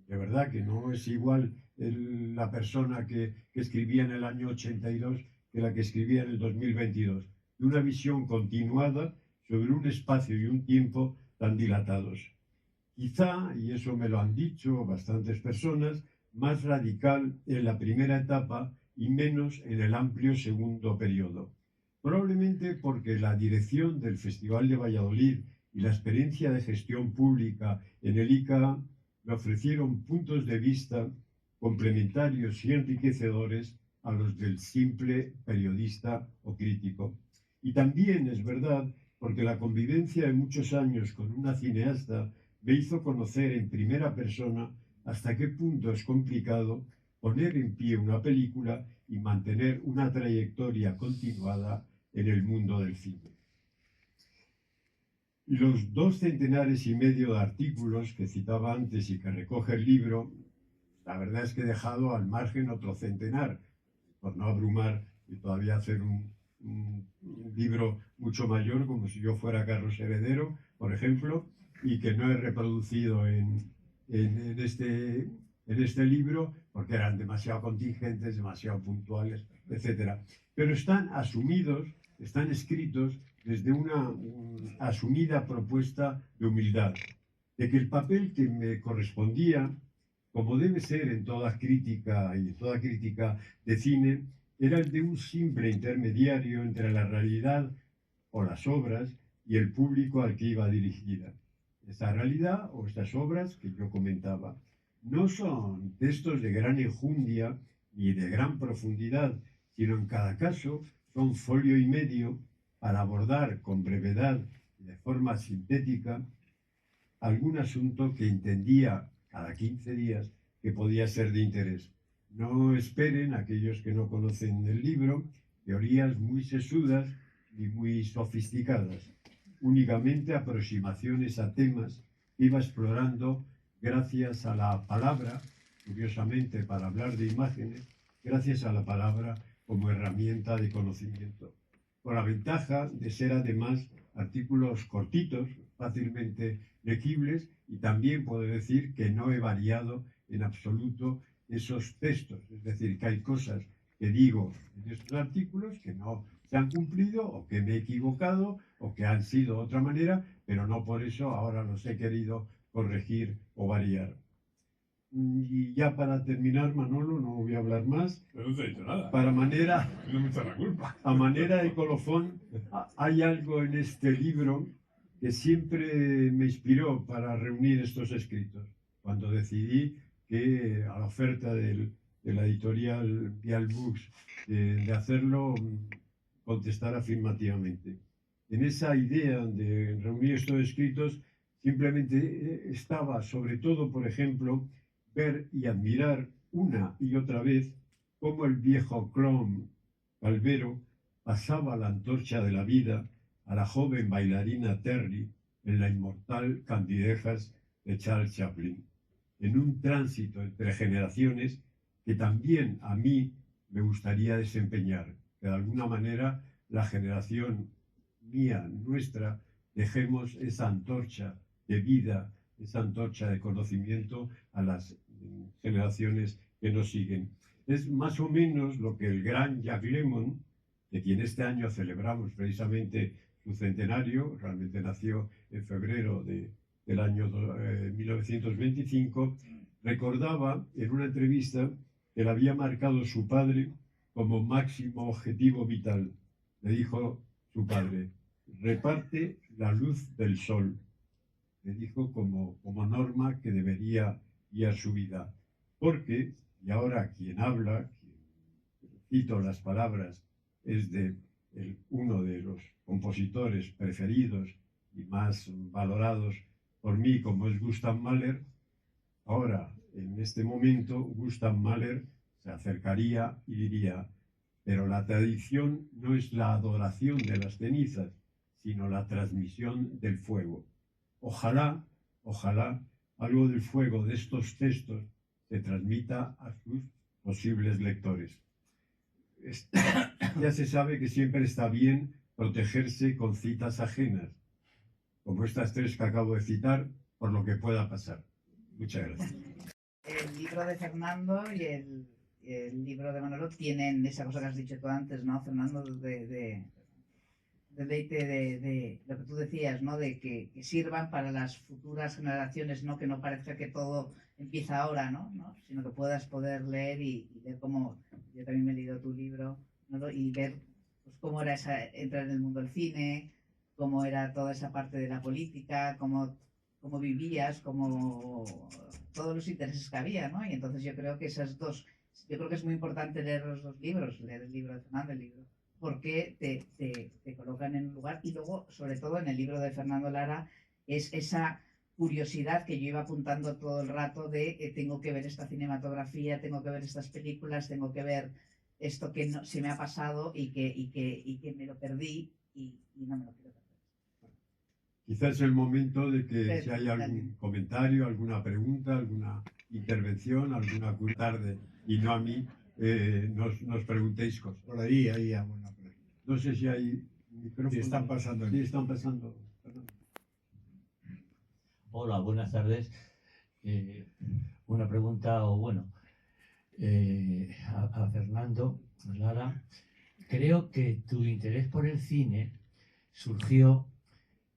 de verdad, que no es igual la persona que escribía en el año 82 que la que escribía en el 2022, de una visión continuada sobre un espacio y un tiempo tan dilatados. Quizá, y eso me lo han dicho bastantes personas, más radical en la primera etapa y menos en el amplio segundo periodo. Probablemente porque la dirección del Festival de Valladolid y la experiencia de gestión pública en el ICA me ofrecieron puntos de vista complementarios y enriquecedores a los del simple periodista o crítico. Y también es verdad porque la convivencia de muchos años con una cineasta me hizo conocer en primera persona hasta qué punto es complicado poner en pie una película y mantener una trayectoria continuada en el mundo del cine. Y los 2,5 centenares de artículos que citaba antes y que recoge el libro, la verdad es que he dejado al margen otro centenar, por no abrumar y todavía hacer un libro mucho mayor, como si yo fuera Carlos Heredero, por ejemplo, y que no he reproducido en este libro porque eran demasiado contingentes, demasiado puntuales, etc. Pero están asumidos, están escritos desde una asumida propuesta de humildad, de que el papel que me correspondía, como debe ser en toda crítica y toda crítica de cine, era el de un simple intermediario entre la realidad o las obras y el público al que iba dirigida. Esa realidad o estas obras que yo comentaba no son textos de gran enjundia ni de gran profundidad, sino en cada caso son folio y medio para abordar con brevedad y de forma sintética algún asunto que entendía cada 15 días que podía ser de interés. No esperen, aquellos que no conocen el libro, teorías muy sesudas ni muy sofisticadas, únicamente aproximaciones a temas que iba explorando gracias a la palabra, curiosamente para hablar de imágenes, gracias a la palabra como herramienta de conocimiento, con la ventaja de ser además artículos cortitos, fácilmente legibles, y también puedo decir que no he variado en absoluto esos textos, es decir, que hay cosas que digo en estos artículos que no se han cumplido o que me he equivocado o que han sido de otra manera, pero no por eso ahora los he querido corregir o variar. Y ya para terminar, Manolo, no voy a hablar más. Pero no te he dicho nada. Para manera, No me echa la culpa. a manera de colofón, hay algo en este libro que siempre me inspiró para reunir estos escritos. Cuando decidí que a la oferta de la editorial Vial Books de hacerlo, contestar afirmativamente. En esa idea de reunir estos escritos, simplemente estaba, sobre todo, por ejemplo, ver y admirar una y otra vez cómo el viejo clown Calvero pasaba la antorcha de la vida a la joven bailarina Terry en la inmortal Candidejas de Charles Chaplin, en un tránsito entre generaciones que también a mí me gustaría desempeñar, que de alguna manera la generación mía, nuestra, dejemos esa antorcha de vida, esa antorcha de conocimiento a las generaciones que nos siguen. Es más o menos lo que el gran Jacques Lemon, de quien este año celebramos precisamente su centenario, realmente nació en febrero del año 1925, recordaba en una entrevista que le había marcado su padre como máximo objetivo vital. Le dijo su padre: reparte la luz del sol. Le dijo como norma que debería guiar su vida. Porque, y ahora quien habla, cito las palabras, es de uno de los compositores preferidos y más valorados por mí, como es Gustav Mahler. Ahora, en este momento, Gustav Mahler se acercaría y diría: pero la tradición no es la adoración de las cenizas, sino la transmisión del fuego. Ojalá algo del fuego de estos textos se transmita a sus posibles lectores. Ya se sabe que siempre está bien protegerse con citas ajenas, como estas 3 que acabo de citar, por lo que pueda pasar. Muchas gracias. El libro de Fernando y el libro de Manolo tienen esa cosa que has dicho tú antes, ¿no, Fernando? De lo que tú decías, ¿no? De que sirvan para las futuras generaciones, ¿no? Que no parezca que todo empieza ahora, ¿no? Sino que puedas poder leer y ver cómo... Yo también me he leído tu libro, ¿no? Y ver pues, cómo era entrar en el mundo del cine, cómo era toda esa parte de la política, cómo vivías, cómo todos los intereses que había, ¿no? Y entonces yo creo que yo creo que es muy importante leer los 2 libros, leer el libro de Fernando, el libro, porque te colocan en un lugar. Y luego, sobre todo en el libro de Fernando Lara, es esa curiosidad que yo iba apuntando todo el rato de tengo que ver esta cinematografía, tengo que ver estas películas, tengo que ver esto que no, se me ha pasado y que me lo perdí y no me lo quiero perder. Quizás es el momento de que si hay algún comentario, alguna pregunta, alguna intervención, alguna tarde y no a mí, nos preguntéis cosas. Por ahí hay alguna pregunta. No sé si hay micrófonos. Sí, están pasando. Sí, están pasando. Hola, buenas tardes. Una pregunta, o bueno, a Fernando, Lara. Creo que tu interés por el cine surgió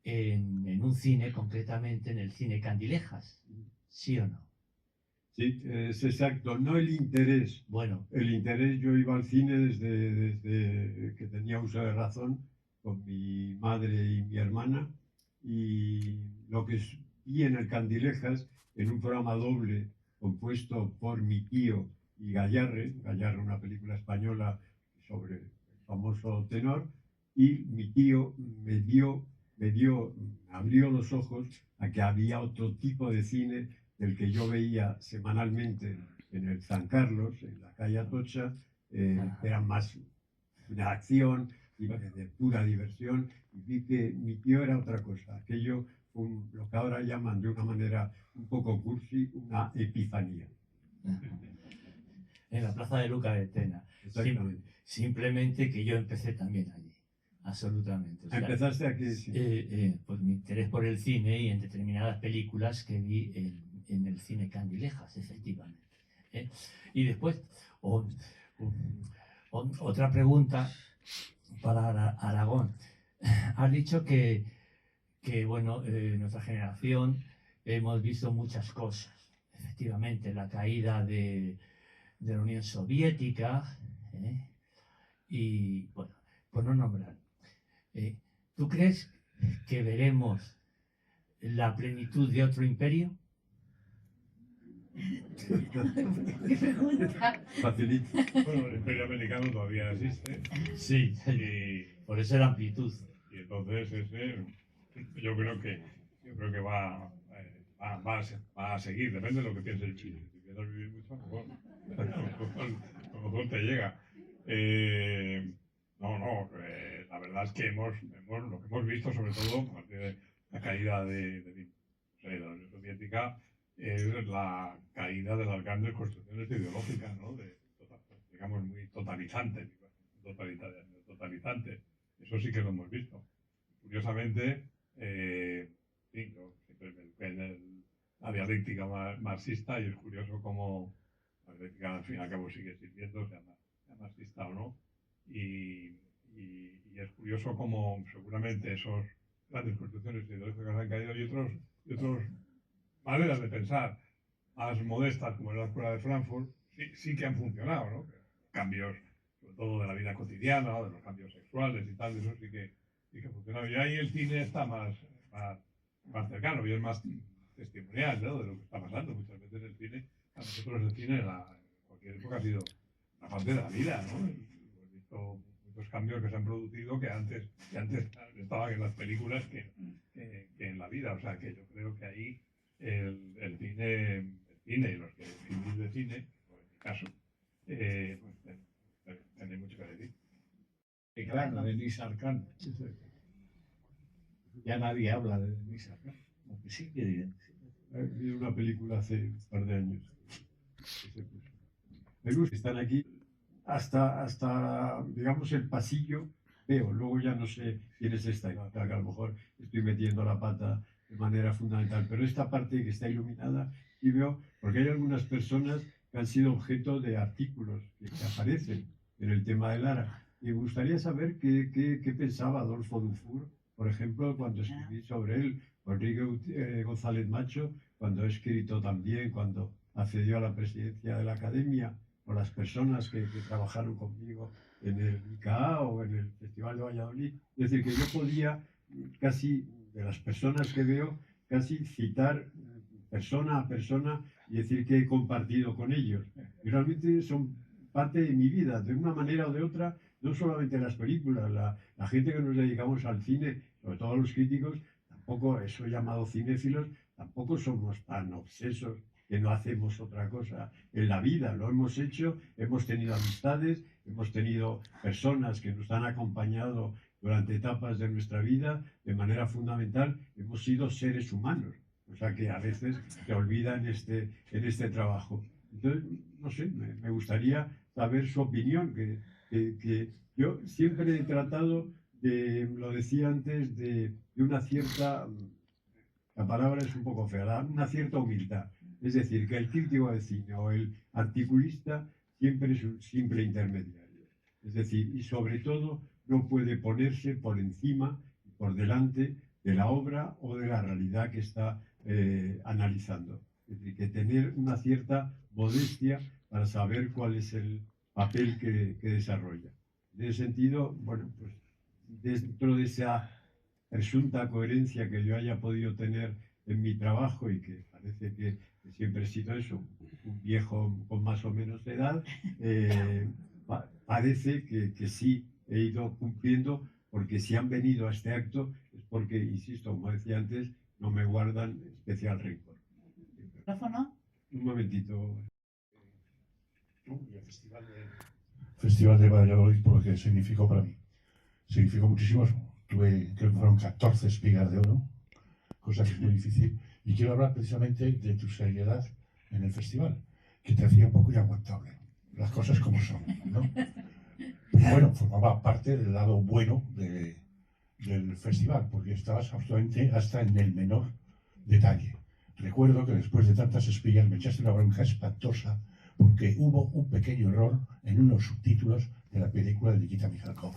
en un cine, concretamente en el cine Candilejas, ¿sí o no? Sí, es exacto. No el interés. Bueno, El interés, yo iba al cine desde que tenía uso de razón con mi madre y mi hermana, y lo que vi en el Candilejas, en un programa doble compuesto por mi tío y Gayarre, una película española sobre el famoso tenor, y mi tío me abrió los ojos a que había otro tipo de cine del que yo veía semanalmente en el San Carlos, en la calle Atocha, era más de acción y de pura diversión, y vi que mi tío era otra cosa. Aquello fue lo que ahora llaman de una manera un poco cursi, una epifanía. en la plaza de Luca de Tena. Exactamente. Simplemente que yo empecé también allí, absolutamente. O sea, ¿Empezaste aquí? Sí. Pues mi interés por el cine y en determinadas películas que vi en el cine Candilejas, efectivamente. Y después, otra pregunta para Aragón. Has dicho que bueno, nuestra generación hemos visto muchas cosas. Efectivamente, la caída de la Unión Soviética, y bueno, por no nombrar. ¿Tú crees que veremos la plenitud de otro imperio? ¿Qué pregunta? Facilito. Bueno, el imperio americano todavía existe. Sí, Y, por eso la amplitud. y entonces yo creo que va a seguir, depende de lo que piense el Chile. Si quieres vivir mucho, a lo mejor te llega. La verdad es que lo que hemos visto, sobre todo, a partir de la caída de la Unión Soviética, es la caída de las grandes construcciones ideológicas, ¿no? Digamos, muy totalizantes. Eso sí que lo hemos visto. Curiosamente, sí, yo siempre me eduqué en la dialéctica marxista, y es curioso cómo la dialéctica al fin y al cabo sigue sirviendo, sea marxista o no, y es curioso cómo seguramente esos grandes construcciones ideológicas han caído, y otras maneras de pensar más modestas, como en la Escuela de Frankfurt, sí que han funcionado, ¿no? Cambios, sobre todo de la vida cotidiana, de los cambios sexuales y tal, eso sí que ha funcionado. Y ahí el cine está más cercano y es más testimonial, ¿no? De lo que está pasando. Muchas veces el cine, a nosotros el cine en cualquier época ha sido una parte de la vida, ¿no? Y hemos visto muchos cambios que se han producido que antes estaban en las películas que en la vida. O sea que yo creo que ahí el cine y los que vivís de cine, o en mi caso, pues, tenéis mucho que decir. Y claro, Denis Arcand. Ya nadie habla de Denis Arcand. Aunque sí que digan. Vi una película hace un par de años. Me gusta, están aquí hasta digamos, el pasillo. Veo, luego ya no sé quiénes están. A lo mejor estoy metiendo la pata de manera fundamental, pero esta parte que está iluminada, y veo, porque hay algunas personas que han sido objeto de artículos que aparecen en el tema de Lara. Y me gustaría saber qué pensaba Adolfo Dufour, por ejemplo, cuando escribí sobre él, Rodrigo González Macho, cuando he escrito también, cuando accedió a la presidencia de la Academia, o las personas que trabajaron conmigo en el ICA o en el Festival de Valladolid. Es decir, que yo podía casi, de las personas que veo, casi citar persona a persona y decir que he compartido con ellos. Y realmente son parte de mi vida, de una manera o de otra, no solamente las películas, la gente que nos dedicamos al cine, sobre todo los críticos, tampoco eso llamado cinéfilos, tampoco somos tan obsesos que no hacemos otra cosa en la vida. Lo hemos hecho, hemos tenido amistades, hemos tenido personas que nos han acompañado durante etapas de nuestra vida de manera fundamental. Hemos sido seres humanos, o sea que a veces se olvida en este trabajo. Entonces, no sé, me gustaría saber su opinión, que yo siempre he tratado de, lo decía antes, de una cierta, la palabra es un poco fea, una cierta humildad. Es decir, que el crítico de cine o el articulista siempre es un simple intermediario. Es decir, y sobre todo no puede ponerse por encima, por delante de la obra o de la realidad que está analizando. Es decir, que tener una cierta modestia para saber cuál es el papel que desarrolla. En ese sentido, bueno, pues dentro de esa presunta coherencia que yo haya podido tener en mi trabajo y que parece que siempre he sido eso, un viejo con más o menos de edad, parece que sí he ido cumpliendo, porque si han venido a este acto es porque, insisto, como decía antes, no me guardan especial rencor. ¿Micrófono? Un momentito. Festival de Valladolid, por lo que significó para mí. Significó muchísimo. Tuve, creo que fueron 14 espigas de oro, cosa que es muy difícil. Y quiero hablar precisamente de tu seriedad en el festival, que te hacía un poco inaguantable. Las cosas como son, ¿no? Pero bueno, formaba parte del lado bueno del festival, porque estabas absolutamente hasta en el menor detalle. Recuerdo que después de tantas espigas me echaste una bronca espantosa porque hubo un pequeño error en unos subtítulos de la película de Nikita Mikhalkov.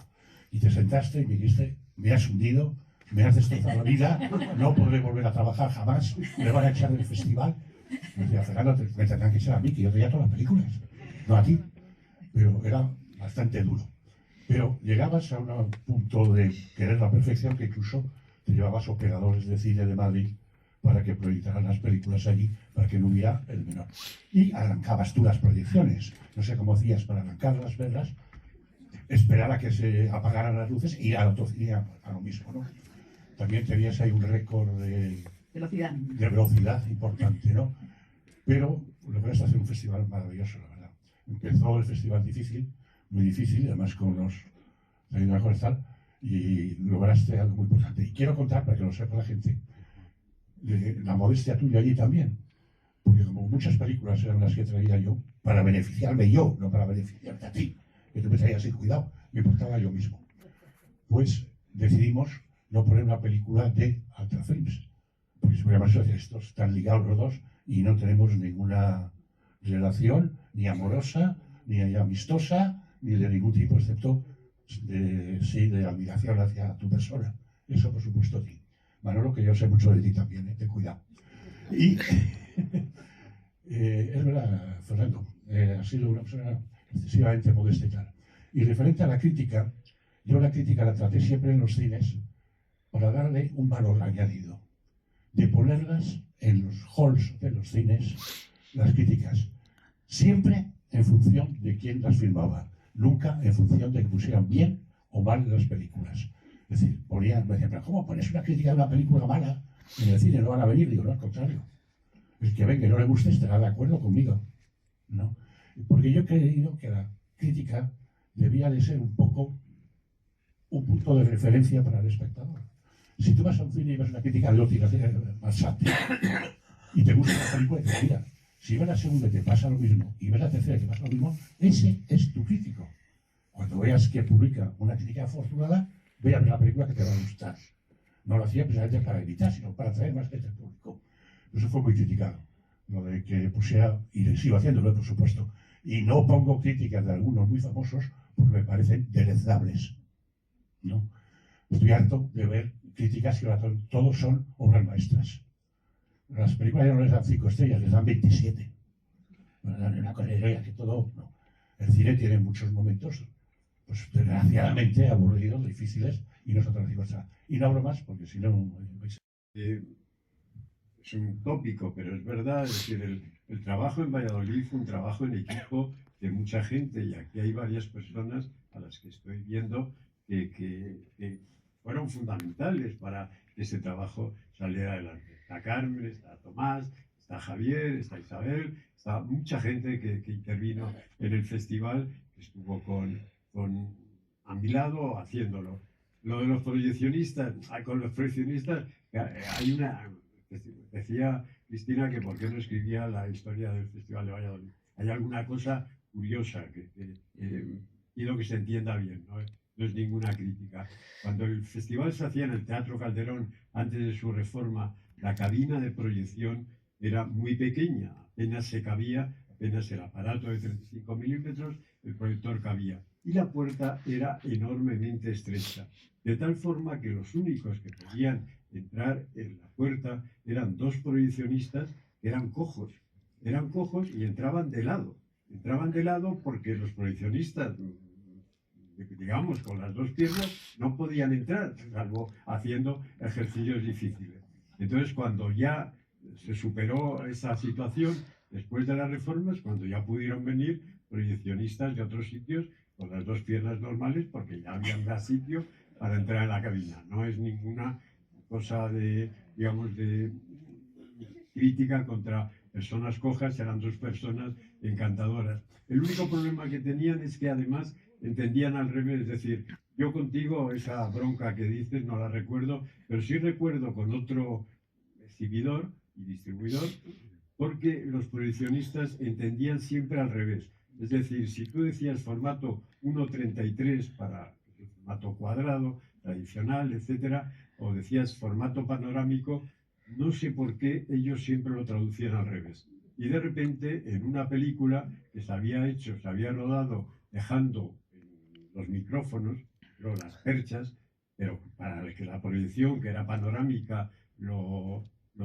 Y te sentaste y me dijiste, me has hundido, me has destrozado la vida, no podré volver a trabajar jamás, me van a echar del festival. Y decía, Fernando, me tendrán que echar a mí, que yo veía todas las películas, no a ti. Pero era bastante duro. Pero llegabas a un punto de querer la perfección que incluso te llevabas operadores de cine de Madrid para que proyectaran las películas allí, para que no hubiera el menor. Y arrancabas tú las proyecciones. No sé cómo hacías para arrancarlas, verlas, esperar a que se apagaran las luces y ir al otro cine a lo mismo, ¿no? También tenías ahí un récord de velocidad importante, ¿no? Pero lograste hacer un festival maravilloso, la verdad. Empezó el festival difícil, muy difícil, además con los mejores tal, y lograste algo muy importante. Y quiero contar, para que lo sepa la gente, de la modestia tuya allí también, porque como muchas películas eran las que traía yo, para beneficiarme yo, no para beneficiarte a ti, que tú me traías sin cuidado, me importaba yo mismo. Pues decidimos no poner una película de Altra Films, porque seguramente estos están ligados los dos y no tenemos ninguna relación, ni amorosa, ni amistosa, ni de ningún tipo, excepto de admiración hacia tu persona. Eso, por supuesto, a ti. Manolo, que yo sé mucho de ti también, ten cuidado. Y es verdad, Fernando, has sido una persona excesivamente modesta y tal. Y referente a la crítica, yo la crítica la traté siempre en los cines para darle un valor añadido, de ponerlas en los halls de los cines, las críticas, siempre en función de quién las filmaba, nunca en función de que pusieran bien o mal las películas. Es decir, me decían, pero ¿cómo pones una crítica de una película mala en el cine? No van a venir. Digo, no, al contrario. El que venga y no le guste estará de acuerdo conmigo, ¿no? Porque yo he creído que la crítica debía de ser un poco un punto de referencia para el espectador. Si tú vas a un cine y ves una crítica erótica, bastante, y te gusta la película, te mira, si ves la segunda y te pasa lo mismo, y ves la tercera y te pasa lo mismo, ese es tu crítico. Cuando veas que publica una crítica afortunada, ve a ver la película que te va a gustar. No lo hacía precisamente para evitar, sino para atraer más gente al público. Eso fue muy criticado, lo de que pusiera, y sigo haciéndolo, por supuesto. Y no pongo críticas de algunos muy famosos porque me parecen deleznables, ¿no? Estoy harto de ver críticas que todos son obras maestras. Las películas ya no les dan 5 estrellas, les dan 27. Una cosa que todo, no. El cine tiene muchos momentos, pues desgraciadamente aburridos, difíciles, y no son tan 5 estrellas. Y no hablo más porque si no... Es un tópico, pero es verdad, es decir, el trabajo en Valladolid fue un trabajo en equipo de mucha gente, y aquí hay varias personas a las que estoy viendo que fueron fundamentales para que ese trabajo saliera adelante. Está Carmen, está Tomás, está Javier, está Isabel, está mucha gente que intervino en el festival, que estuvo a mi lado haciéndolo. Lo de los proyeccionistas, con los proyeccionistas, hay una, decía Cristina que por qué no escribía la historia del Festival de Valladolid. Hay alguna cosa curiosa que quiero que se entienda bien, ¿no? No es ninguna crítica. Cuando el festival se hacía en el Teatro Calderón, antes de su reforma, la cabina de proyección era muy pequeña, apenas se cabía, apenas el aparato de 35 milímetros, el proyector cabía. Y la puerta era enormemente estrecha, de tal forma que los únicos que podían entrar en la puerta eran dos proyeccionistas que eran cojos y entraban de lado. Entraban de lado porque los proyeccionistas, digamos, con las dos piernas, no podían entrar, salvo haciendo ejercicios difíciles. Entonces, cuando ya se superó esa situación, después de las reformas, cuando ya pudieron venir proyeccionistas de otros sitios con las dos piernas normales, porque ya había más sitio para entrar en la cabina. No es ninguna cosa de, digamos, de crítica contra personas cojas, eran dos personas encantadoras. El único problema que tenían es que además entendían al revés, es decir, yo contigo esa bronca que dices no la recuerdo, pero sí recuerdo con otro exhibidor y distribuidor, porque los proyeccionistas entendían siempre al revés. Es decir, si tú decías formato 1.33 para el formato cuadrado, tradicional, etcétera, o decías formato panorámico, no sé por qué ellos siempre lo traducían al revés. Y de repente, en una película que se había rodado dejando los micrófonos, las perchas, pero para que la proyección, que era panorámica, lo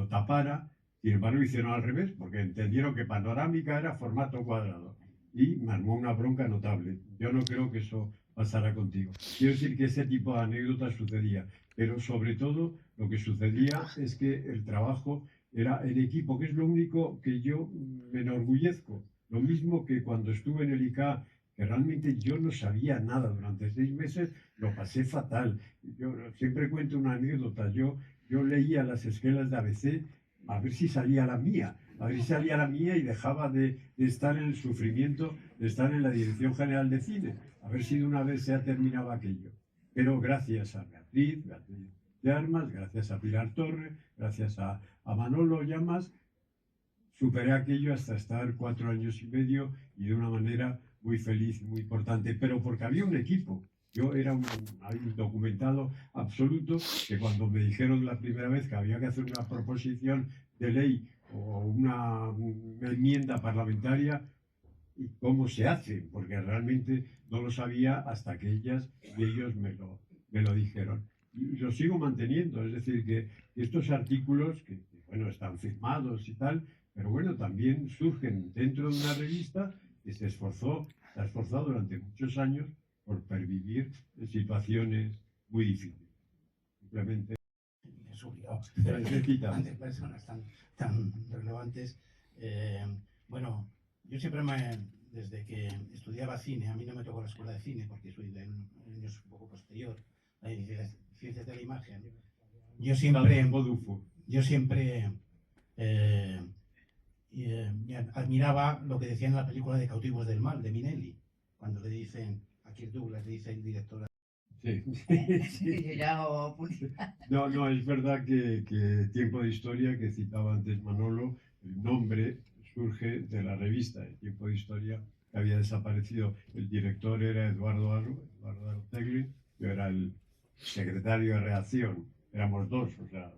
tapara, sin embargo lo hicieron al revés, porque entendieron que panorámica era formato cuadrado. Y me armó una bronca notable. Yo no creo que eso pasara contigo. Quiero decir que ese tipo de anécdotas sucedía, pero sobre todo lo que sucedía es que el trabajo era en equipo, que es lo único que yo me enorgullezco. Lo mismo que cuando estuve en el ICA, que realmente yo no sabía nada durante 6 meses, lo pasé fatal. Yo siempre cuento una anécdota. Yo leía las esquelas de ABC a ver si salía la mía. Y dejaba de estar en el sufrimiento de estar en la Dirección General de Cine, a ver si de una vez se ha terminado aquello. Pero gracias a Beatriz de Armas, gracias a Pilar Torre, gracias a Manolo Llamas, superé aquello hasta estar 4 años y medio y de una manera muy feliz y muy importante, pero porque había un equipo. Yo era un documentado absoluto, que cuando me dijeron la primera vez que había que hacer una proposición de ley o una enmienda parlamentaria, ¿y cómo se hace? Porque realmente no lo sabía hasta que ellos me lo dijeron. Y lo sigo manteniendo, es decir, que estos artículos, que bueno, están firmados y tal, pero bueno, también surgen dentro de una revista que se ha esforzado durante muchos años por pervivir en situaciones muy difíciles. Simplemente es obligado. ante personas tan relevantes. Bueno, yo siempre desde que estudiaba cine, a mí no me tocó la escuela de cine porque soy de años un poco posterior, la ciencias de la imagen. Yo siempre admiraba lo que decían en la película de Cautivos del Mal, de Minelli, cuando le dicen a Kirk Douglas, le dice el director. Sí. Yo ya hago publicidad. No, es verdad que Tiempo de Historia, que citaba antes Manolo, el nombre surge de la revista de Tiempo de Historia, que había desaparecido. El director era Eduardo Artegui, yo era el secretario de redacción, éramos dos, o sea,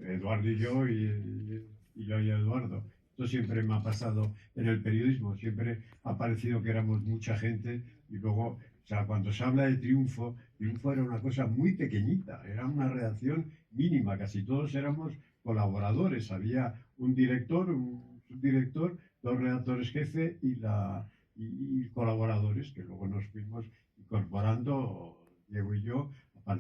Eduardo y yo, y yo y Eduardo. Esto siempre me ha pasado en el periodismo, siempre ha parecido que éramos mucha gente y luego, o sea, cuando se habla de Triunfo era una cosa muy pequeñita, era una redacción mínima, casi todos éramos colaboradores, había un director, un subdirector, 2 redactores jefe y colaboradores, que luego nos fuimos incorporando, Diego y yo,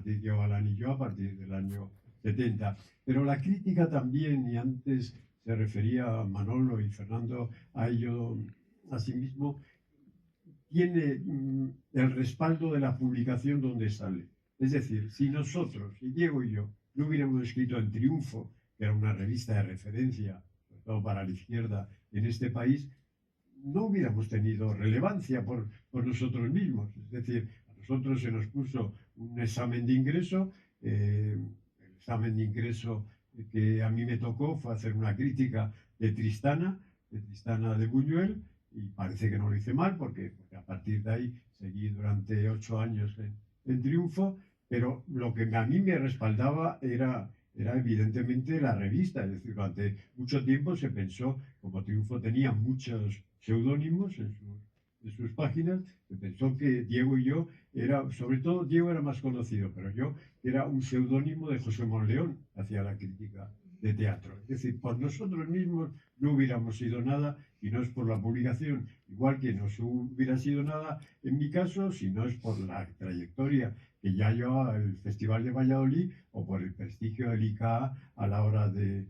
Diego Galán y yo, a partir del año 70. Pero la crítica también, y antes se refería a Manolo y Fernando a ello asimismo, tiene el respaldo de la publicación donde sale. Es decir, si nosotros, si Diego y yo, no hubiéramos escrito en Triunfo, que que era una revista de referencia, sobre todo para la izquierda en este país, no hubiéramos tenido relevancia por nosotros mismos. Es decir, a nosotros se nos puso un examen de ingreso. El examen de ingreso que a mí me tocó fue hacer una crítica de Tristana de Buñuel, y parece que no lo hice mal, porque a partir de ahí seguí durante 8 años en Triunfo, pero lo que a mí me respaldaba era evidentemente la revista. Es decir, durante mucho tiempo se pensó, como Triunfo tenía muchos seudónimos en sus páginas, se pensó que Diego y yo sobre todo Diego era más conocido, pero yo era un seudónimo de José Monleón, hacia la crítica de teatro. Es decir, por nosotros mismos no hubiéramos sido nada, y no es por la publicación, igual que no hubiera sido nada en mi caso, si no es por la trayectoria que ya llevaba el Festival de Valladolid, o por el prestigio del ICA a la hora de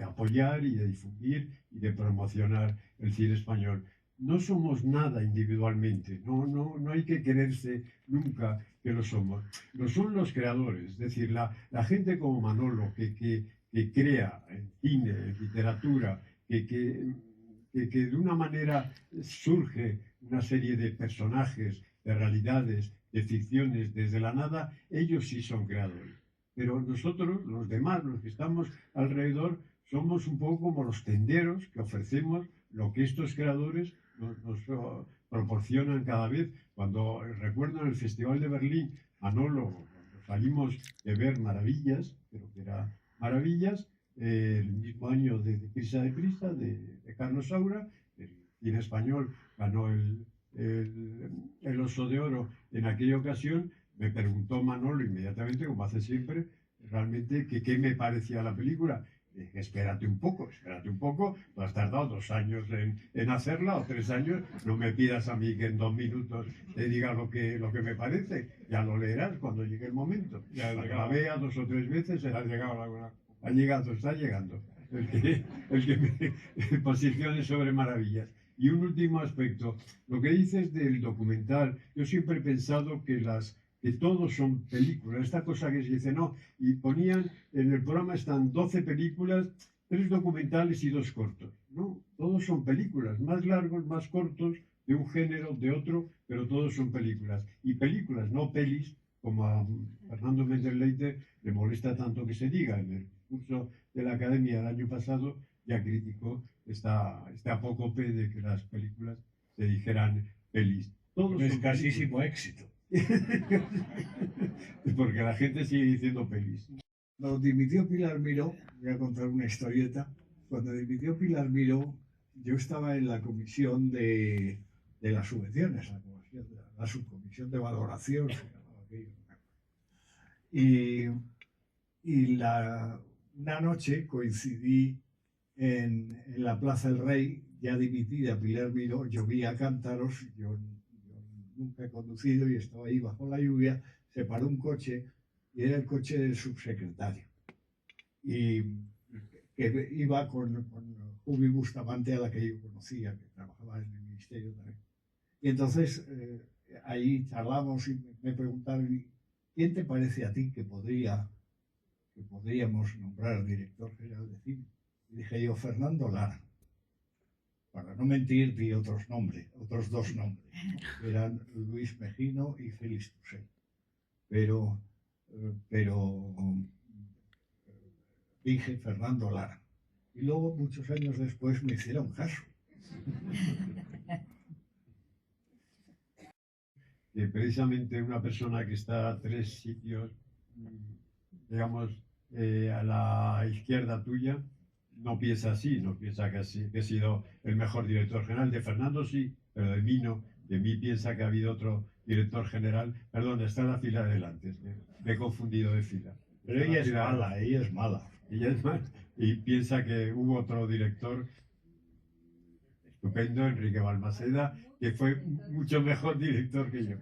apoyar y de difundir y de promocionar el cine español. No somos nada individualmente, no hay que creerse nunca que lo somos. Lo son los creadores, es decir, la gente como Manolo, que crea en cine, en literatura, que de una manera surge una serie de personajes, de realidades, de ficciones desde la nada. Ellos sí son creadores. Pero nosotros, los demás, los que estamos alrededor, somos un poco como los tenderos que ofrecemos lo que estos creadores nos proporcionan cada vez. Cuando recuerdo en el Festival de Berlín, Manolo, cuando salimos de ver Maravillas, creo que era Maravillas, el mismo año de Prisa de Prisa, de Carlos Saura, el cine español ganó el Oso de Oro en aquella ocasión. Me preguntó Manolo inmediatamente, como hace siempre, realmente qué me parecía la película. Dije, espérate un poco, tú has tardado 2 años en hacerla, o 3 años, no me pidas a mí que en 2 minutos te diga lo que me parece, ya lo leerás cuando llegue el momento. Ya la vea 2 o 3 veces, ha llegado, está llegando, el que me posicione sobre Maravillas. Y un último aspecto, lo que dices del documental, yo siempre he pensado que todos son películas, esta cosa que se dice, no, y ponían, en el programa están 12 películas, 3 documentales y 2 cortos, no, todos son películas, más largos, más cortos, de un género, de otro, pero todos son películas, y películas, no pelis, como a Fernando Méndez Leite le molesta tanto que se diga. En el curso de la Academia del año pasado ya criticó esta apócope de que las películas se dijeran pelis. Todos es son casísimo éxito. Porque la gente sigue diciendo pelis. Cuando dimitió Pilar Miró, voy a contar una historieta. Cuando dimitió Pilar Miró, yo estaba en la comisión de las subvenciones, la subcomisión de valoración, se llamaba aquello. Y una noche coincidí en la Plaza del Rey, ya dimitida Pilar Miró, llovía a cántaros, yo nunca he conducido y estaba ahí bajo la lluvia, se paró un coche y era el coche del subsecretario. Y que iba con Jubi Bustamante, a la que yo conocía, que trabajaba en el ministerio también. Y entonces ahí charlamos y me preguntaron, ¿quién te parece a ti que podríamos nombrar director general de cine? Y dije yo, Fernando Lara. Para no mentir, di otros 2 nombres. Eran Luis Mejino y Félix Tusell. Pero dije Fernando Lara. Y luego, muchos años después, me hicieron caso. Que precisamente una persona que está a 3 sitios, digamos, a la izquierda tuya, no piensa así, no piensa que he sido el mejor director general. De Fernando sí, pero de mí no. De mí piensa que ha habido otro director general. Perdón, está en la fila de delante, me he confundido de fila. Pero ella es mala. Ella es mala. Y piensa que hubo otro director estupendo, Enrique Balmaceda, que fue mucho mejor director que yo.